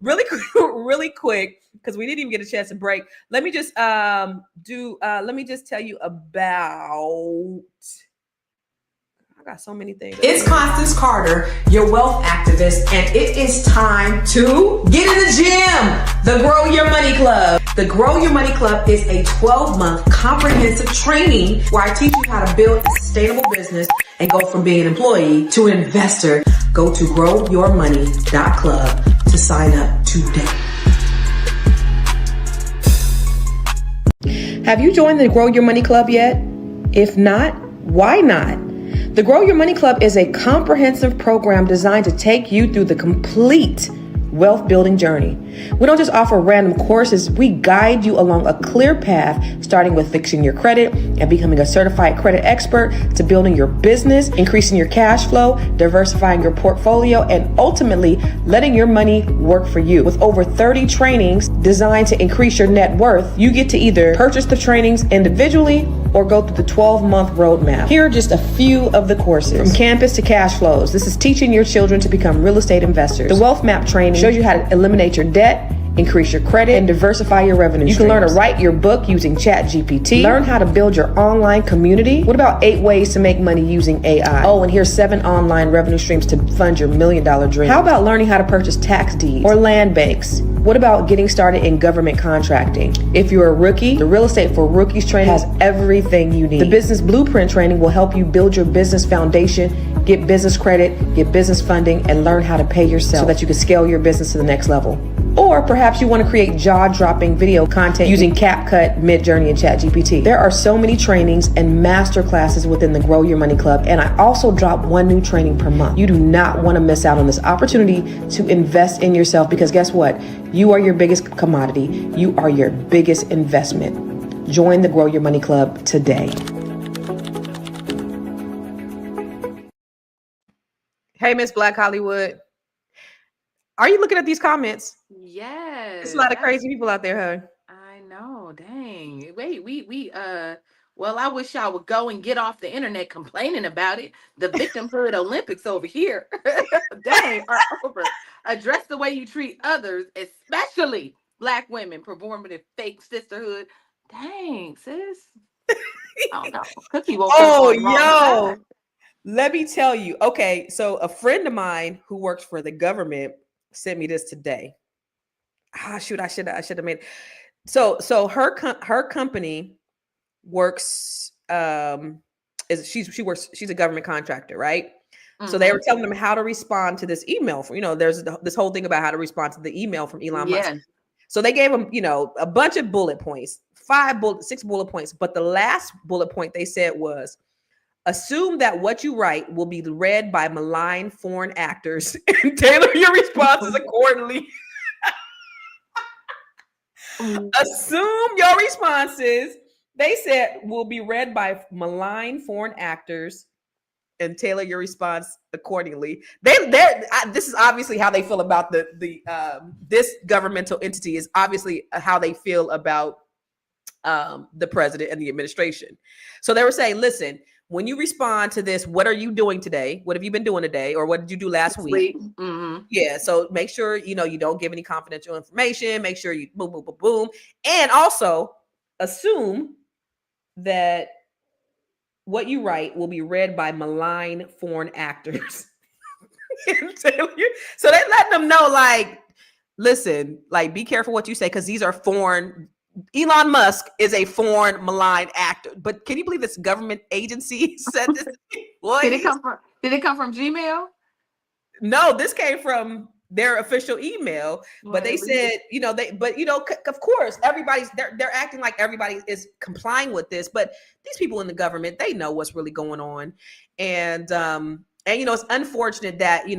Really quick, because we didn't even get a chance to break. Let me just tell you about. I got so many things. It's Constance Carter, your wealth activist, and it is time to get in the gym. The Grow Your Money Club. The Grow Your Money Club is a 12-month comprehensive training where I teach you how to build a sustainable business and go from being an employee to an investor. Go to growyourmoney.club to sign up today. Have you joined the Grow Your Money Club yet? If not, why not? The Grow Your Money Club is a comprehensive program designed to take you through the complete wealth building journey. We don't just offer random courses, we guide you along a clear path, starting with fixing your credit and becoming a certified credit expert, to building your business, increasing your cash flow, diversifying your portfolio, and ultimately letting your money work for you. With over 30 trainings designed to increase your net worth, you get to either purchase the trainings individually or go through the 12-month roadmap. Here are just a few of the courses. From campus to cash flows. This is teaching your children to become real estate investors. The Wealth Map training shows you how to eliminate your debt, increase your credit, and diversify your revenue streams. You can learn to write your book using ChatGPT. Learn how to build your online community. What about 8 ways to make money using AI? Oh, and here's 7 online revenue streams to fund your $1 million dream. How about learning how to purchase tax deeds or land banks? What about getting started in government contracting? If you're a rookie, the Real Estate for Rookies training has everything you need. The Business Blueprint training will help you build your business foundation, get business credit, get business funding, and learn how to pay yourself so that you can scale your business to the next level. Or perhaps you want to create jaw-dropping video content using CapCut, Midjourney, and ChatGPT. There are so many trainings and master classes within the Grow Your Money Club, and I also drop one new training per month. You do not want to miss out on this opportunity to invest in yourself, because guess what? You are your biggest commodity. You are your biggest investment. Join the Grow Your Money Club today. Hey, Miss Black Hollywood. Are you looking at these comments? Yes. There's a lot of crazy people out there, huh? I know. Dang. Wait, well, I wish y'all would go and get off the internet complaining about it. The victimhood Olympics over here. Dang, are over. Address the way you treat others, especially Black women, performative fake sisterhood. Dang, sis. Oh no. Cookie woke up on the wrong side. Let me tell you. Okay, so a friend of mine who works for the government sent me this today. Shoot, I should have made it. So her company works she's a government contractor, right? Mm-hmm. So they were telling them how to respond to this email from, there's this whole thing about how to respond to the email from Elon Musk. So they gave them, a bunch of bullet points, 6 bullet points, but the last bullet point they said was, assume that what you write will be read by malign foreign actors and tailor your responses accordingly. Assume your responses, they said, will be read by malign foreign actors and tailor your response accordingly. This is obviously how they feel about this governmental entity, is obviously how they feel about the president and the administration. So they were saying, listen, when you respond to this, what are you doing today? What have you been doing today? Or what did you do last week? Mm-hmm. Yeah. So make sure, you don't give any confidential information. Make sure you boom, boom, boom, boom. And also assume that what you write will be read by malign foreign actors. So they letting them know, like, listen, like, be careful what you say, because these are foreign. Elon Musk is a foreign malign actor. But can you believe this government agency said this? Did it come from Gmail? No, this came from their official email. But they said, of course, they're acting like everybody is complying with this. But these people in the government, they know what's really going on. And it's unfortunate that, they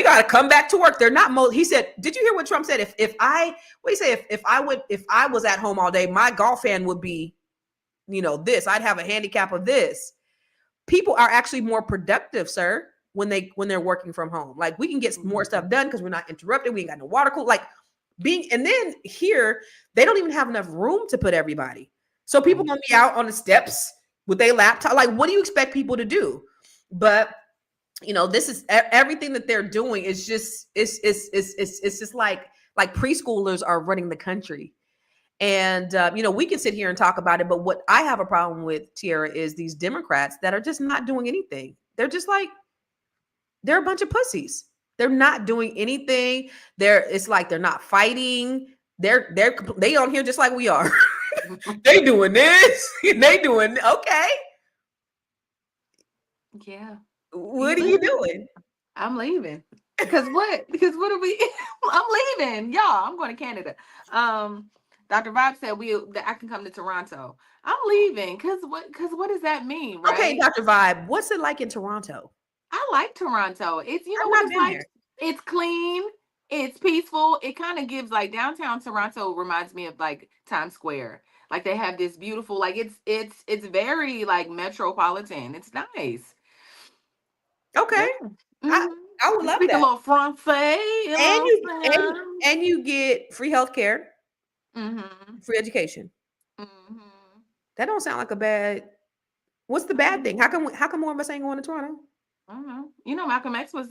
got to come back to work. They're not. He said, did you hear what Trump said? If I was at home all day, my golf hand would be, this. I'd have a handicap of this. People are actually more productive, sir, when they're working from home. Like, we can get more stuff done because we're not interrupted. We ain't got no water cool. And then here, they don't even have enough room to put everybody. So people gonna be out on the steps with their laptop. Like, what do you expect people to do? But this is everything that they're doing is just it's just like preschoolers are running the country. And we can sit here and talk about it, but what I have a problem with, Tiara, is these Democrats that are just not doing anything. They're just like, they're a bunch of pussies. They're not doing anything. It's like they're not fighting. They on here just like we are. They doing this. They doing okay. Yeah. What are you doing? I'm leaving. Because what are we? I'm leaving. Y'all, I'm going to Canada. Dr. Vibe said that I can come to Toronto. I'm leaving. Because what does that mean, right? Okay, Dr. Vibe, what's it like in Toronto? I like Toronto. It's, what it's like. It's clean. It's peaceful. It kind of gives, like, downtown Toronto reminds me of, like, Times Square. Like, they have this beautiful, like, it's very, like, metropolitan. It's nice. Okay. Yeah. I would love Speak that. a little Francais. And you get free healthcare, free education. That don't sound like a bad. What's the bad thing? How come more of us ain't going to Toronto? I don't know. Malcolm X was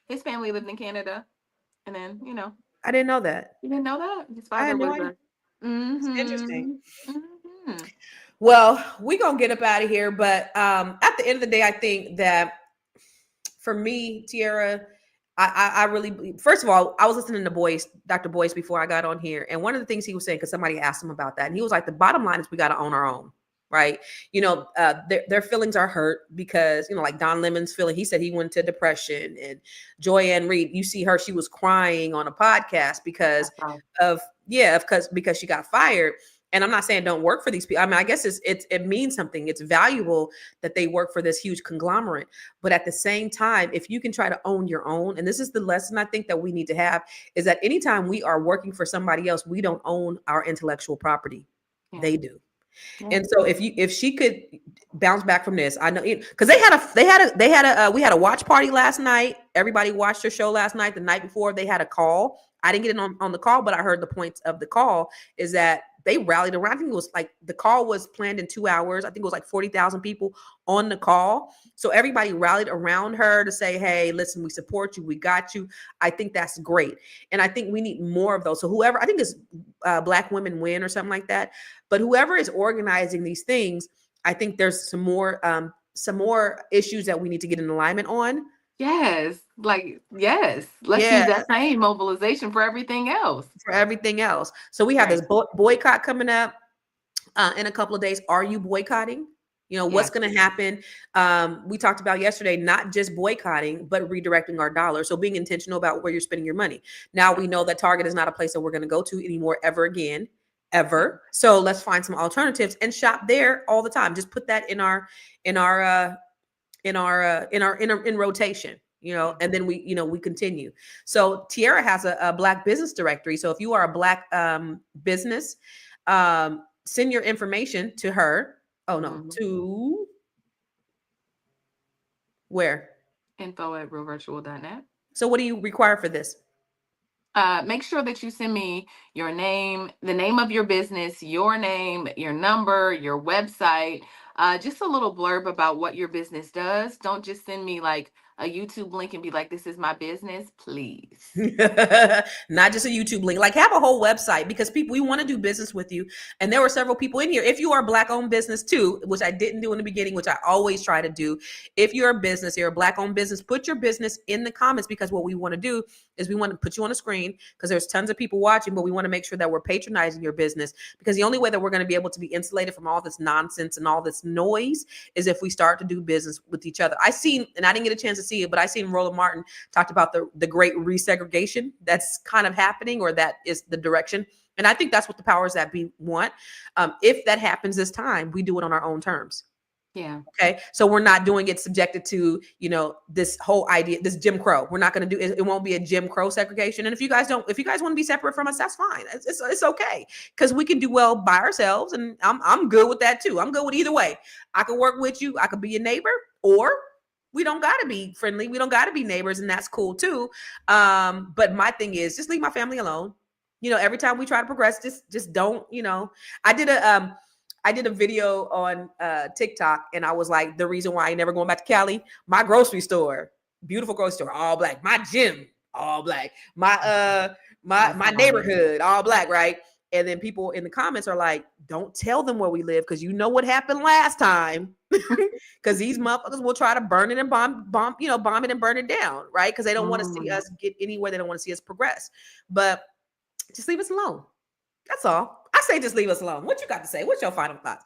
his family lived in Canada, and then I didn't know that. You didn't know that? His father was It's interesting. Well, we're gonna get up out of here, but at the end of the day, I think that for me, Tiara, I really, first of all, I was listening to Dr. Boyce before I got on here. And one of the things he was saying, because somebody asked him about that, and he was like, the bottom line is we got to own our own. Right. Their feelings are hurt because, like Don Lemon's feeling, he said he went to depression, and Joy Ann Reid, you see her, she was crying on a podcast because because she got fired. And I'm not saying don't work for these people. I mean, I guess it means something. It's valuable that they work for this huge conglomerate. But at the same time, if you can try to own your own, and this is the lesson I think that we need to have, is that anytime we are working for somebody else, we don't own our intellectual property. Yeah. They do. Yeah. And so if she could bounce back from this, I know, because we had a watch party last night. Everybody watched her show last night. The night before, they had a call. I didn't get in on the call, but I heard the points of the call is that they rallied around. I think it was like the call was planned in 2 hours. I think it was like 40,000 people on the call. So everybody rallied around her to say, hey, listen, we support you. We got you. I think that's great. And I think we need more of those. So whoever, I think it's Black Women Win or something like that. But whoever is organizing these things, I think there's some more issues that we need to get in alignment on. Yes. Let's use that same mobilization for everything else. So we have this boycott coming up in a couple of days. Are you boycotting? What's going to happen? We talked about yesterday, not just boycotting, but redirecting our dollars. So being intentional about where you're spending your money. Now we know that Target is not a place that we're going to go to anymore ever again. Ever. So let's find some alternatives and shop there all the time. Just put that in rotation, and then we continue. So Tierra has a Black business directory. So if you are a Black business, send your information to her. To where? info@realvirtual.net. So what do you require for this? Make sure that you send me your name, the name of your business, your name, your number, your website, just a little blurb about what your business does. Don't just send me like a YouTube link and be like, this is my business, please. Not just a YouTube link, like have a whole website, because people, we want to do business with you. And there were several people in here. If you are a Black owned business too, which I didn't do in the beginning, which I always try to do. If you're a business, you're a Black owned business, put your business in the comments, because what we want to do is we want to put you on a screen, because there's tons of people watching, but we want to make sure that we're patronizing your business, because the only way that we're going to be able to be insulated from all this nonsense and all this noise is if we start to do business with each other. I didn't get a chance to see it, but I seen Roland Martin talked about the great resegregation that's kind of happening, or that is the direction. And I think that's what the powers that be want. If that happens this time, we do it on our own terms. Yeah. Okay. So we're not doing it subjected to, this whole idea, this Jim Crow. We're not going to do it. It won't be a Jim Crow segregation. And if you guys want to be separate from us, that's fine. It's okay. Because we can do well by ourselves. And I'm good with that too. I'm good with either way. I could work with you. I could be a neighbor, or we don't got to be friendly. We don't got to be neighbors, and that's cool too. But my thing is just leave my family alone. Every time we try to progress, just don't, I did a video on TikTok, and I was like, the reason why I ain't never going back to Cali, my grocery store, beautiful grocery store, all Black, my gym, all Black, my neighborhood, all Black, right? And then people in the comments are like, don't tell them where we live, because you know what happened last time. Because these motherfuckers will try to burn it and bomb it and burn it down, right? Because they don't want to see us get anywhere. They don't want to see us progress. But just leave us alone. That's all. I say just leave us alone. What you got to say? What's your final thoughts?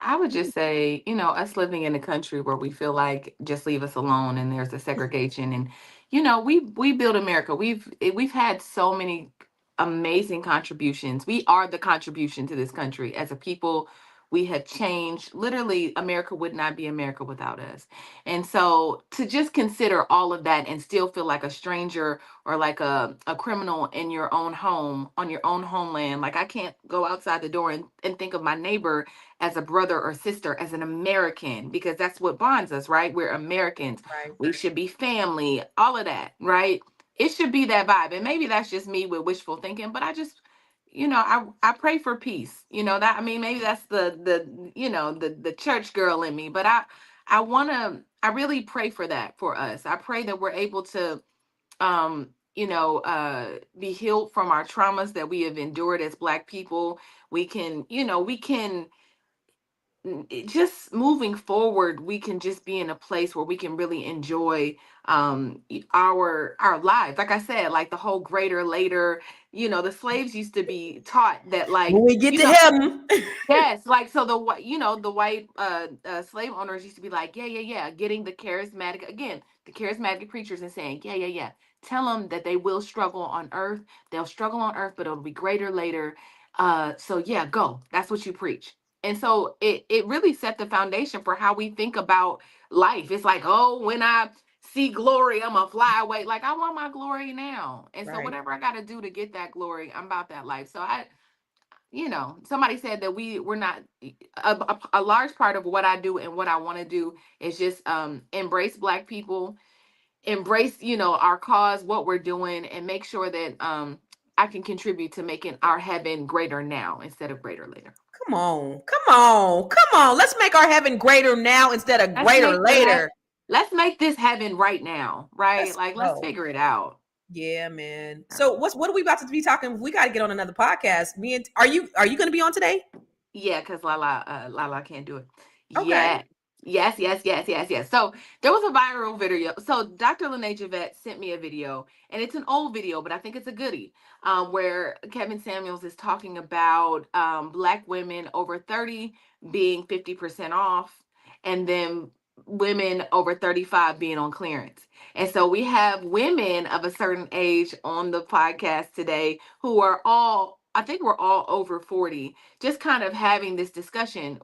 I would just say, us living in a country where we feel like just leave us alone and there's a segregation, and we build America. We've had so many amazing contributions. We are the contribution to this country as a people. We have changed. Literally, America would not be America without us. And so to just consider all of that and still feel like a stranger or like a criminal in your own home, on your own homeland. Like I can't go outside the door and think of my neighbor as a brother or sister, as an American, because that's what bonds us, right? We're Americans. Right. We should be family, all of that, right? It should be that vibe. And maybe that's just me with wishful thinking, but I just, I pray for peace, maybe that's the church girl in me, but I really pray for that for us. I pray that we're able to, be healed from our traumas that we have endured as Black people. We can just moving forward, we can just be in a place where we can really enjoy our lives. Like I said, like the whole greater later, the slaves used to be taught that, like, when we get to him. yes, like, so the white slave owners used to be like, yeah, getting the charismatic preachers and saying, yeah, tell them that they will struggle on earth. They'll struggle on earth, but it'll be greater later. So yeah, go. That's what you preach. And so it really set the foundation for how we think about life. It's like, oh, when I see glory, I'm gonna fly away. Like, I want my glory now. And so whatever I gotta do to get that glory, I'm about that life. So somebody said that we're not a large part of what I do and what I want to do is just embrace Black people, embrace, our cause, what we're doing, and make sure that I can contribute to making our heaven greater now instead of greater later. Come on. Let's make our heaven greater now instead of greater later. Let's make this heaven right now, right? Let's figure it out. Yeah, man. So what are we about to be talking? We got to get on another podcast. Are you going to be on today? Yeah, because Lala can't do it. Okay. Yeah. Yes. So there was a viral video. So Dr. Lene Javette sent me a video, and it's an old video, but I think it's a goodie, where Kevin Samuels is talking about Black women over 30 being 50% off, and then women over 35 being on clearance. And so we have women of a certain age on the podcast today who are I think we're all over 40, just kind of having this discussion.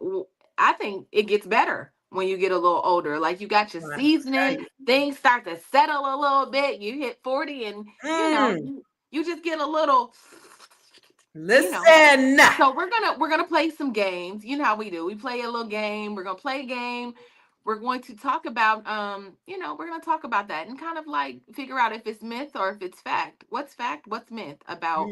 I think it gets better when you get a little older. Like, you got your seasoning, things start to settle a little bit. You hit 40 and you just get a little listen. So we're gonna play some games. You know how we do. We play a little game. We're gonna play a game. We're going to talk about we're gonna talk about that and kind of like figure out if it's myth or if it's fact. What's fact? What's myth about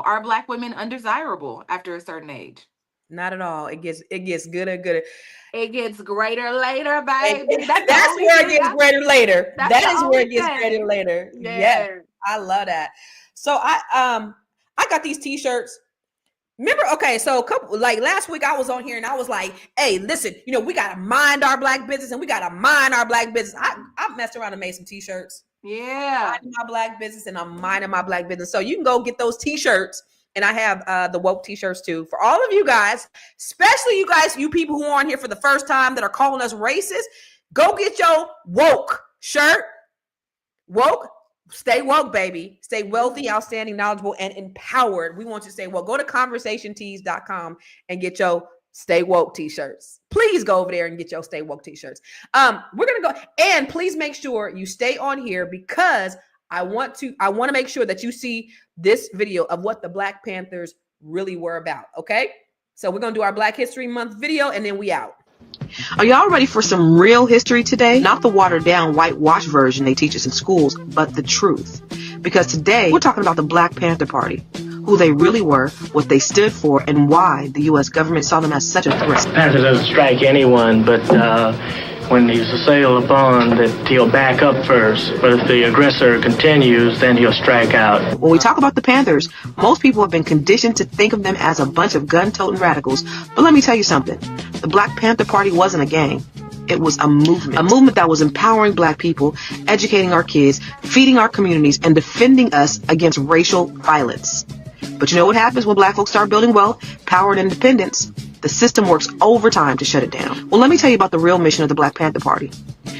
are Black women undesirable after a certain age? Not at all. It gets gooder. It gets greater later, baby. That's where it gets greater later. That is where it gets greater later. Yeah. I love that. So I got these t-shirts. Remember, okay, so last week I was on here and I was like, hey, listen, we got to mind our Black business and we got to mind our Black business. I messed around and made some t-shirts. Yeah. Minding my Black business, and I'm minding my Black business. So you can go get those t-shirts. And I have the woke t-shirts too. For all of you guys, especially you people who are on here for the first time that are calling us racist, go get your woke shirt. Woke, stay woke, baby. Stay wealthy, outstanding, knowledgeable, and empowered. We want you to stay woke. Go to conversationtees.com and get your Stay Woke t-shirts. Please go over there and get your Stay Woke t-shirts. We're going to go, and please make sure you stay on here because I want to make sure that you see this video of what the Black Panthers really were about. Okay. So we're going to do our Black History Month video and then we out. Are y'all ready for some real history today? Not the watered down whitewash version they teach us in schools, but the truth. Because today we're talking about the Black Panther Party, who they really were, what they stood for, and why the U.S. government saw them as such a threat. Panther doesn't strike anyone, but when he's assailed upon, that he'll back up first. But if the aggressor continues, then he'll strike out. When we talk about the Panthers, most people have been conditioned to think of them as a bunch of gun-toting radicals. But let me tell you something. The Black Panther Party wasn't a gang. It was a movement that was empowering Black people, educating our kids, feeding our communities, and defending us against racial violence. But you know what happens when Black folks start building wealth, power, and independence? The system works overtime to shut it down. Well, let me tell you about the real mission of the Black Panther Party.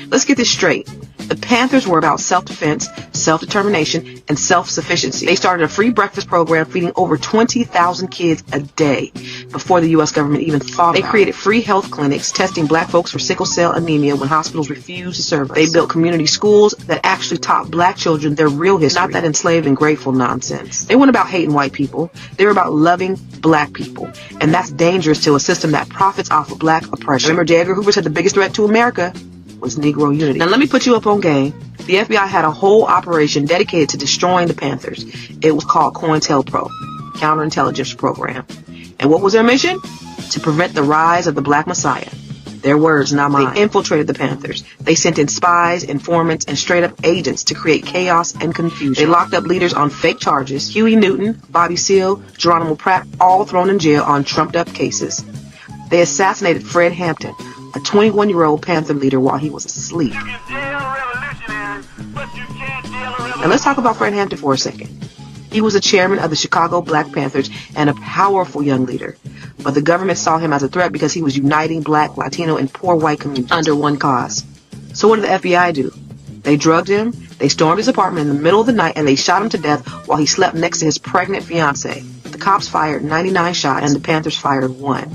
Let's get this straight. The Panthers were about self-defense, self-determination, and self-sufficiency. They started a free breakfast program feeding over 20,000 kids a day before the U.S. government even thought about it. They created free health clinics testing Black folks for sickle cell anemia when hospitals refused to serve us. They built community schools that actually taught Black children their real history, not that enslaved and grateful nonsense. They weren't about hating white people. They were about loving Black people. And that's dangerous to a system that profits off of Black oppression. Remember, J. Edgar Hoover said the biggest threat to America was Negro unity. Now let me put you up on game. The FBI had a whole operation dedicated to destroying the Panthers. It was called COINTELPRO, Counterintelligence Program. And what was their mission? To prevent the rise of the Black Messiah. Their words, not mine. They infiltrated the Panthers. They sent in spies, informants, and straight-up agents to create chaos and confusion. They locked up leaders on fake charges. Huey Newton, Bobby Seale, Geronimo Pratt, all thrown in jail on trumped-up cases. They assassinated Fred Hampton, a 21-year-old Panther leader, while he was asleep. Now let's talk about Fred Hampton for a second. He was the chairman of the Chicago Black Panthers and a powerful young leader. But the government saw him as a threat because he was uniting Black, Latino, and poor white communities under one cause. So what did the FBI do? They drugged him, they stormed his apartment in the middle of the night, and they shot him to death while he slept next to his pregnant fiancée. The cops fired 99 shots, and the Panthers fired 1.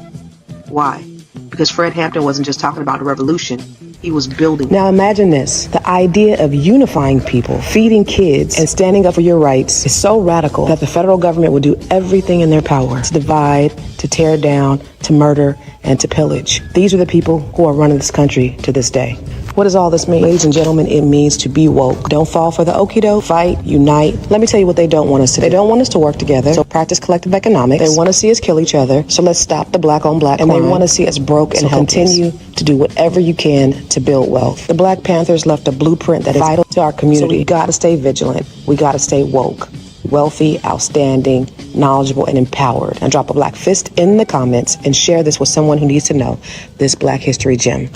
Why? Because Fred Hampton wasn't just talking about a revolution. He was building. Now imagine this. The idea of unifying people, feeding kids, and standing up for your rights is so radical that the federal government will do everything in their power to divide, to tear down, to murder, and to pillage. These are the people who are running this country to this day. What does all this mean? Ladies and gentlemen, it means to be woke. Don't fall for the okie doke. Fight, unite. Let me tell you what they don't want us to do. They don't want us to work together, so practice collective economics. They want to see us kill each other, so let's stop the black on black crime. And they want to see us broke and continue to do whatever you can to build wealth. The Black Panthers left a blueprint that is vital to our community. So we got to stay vigilant. We got to stay woke, wealthy, outstanding, knowledgeable, and empowered. And drop a black fist in the comments and share this with someone who needs to know this Black History gem.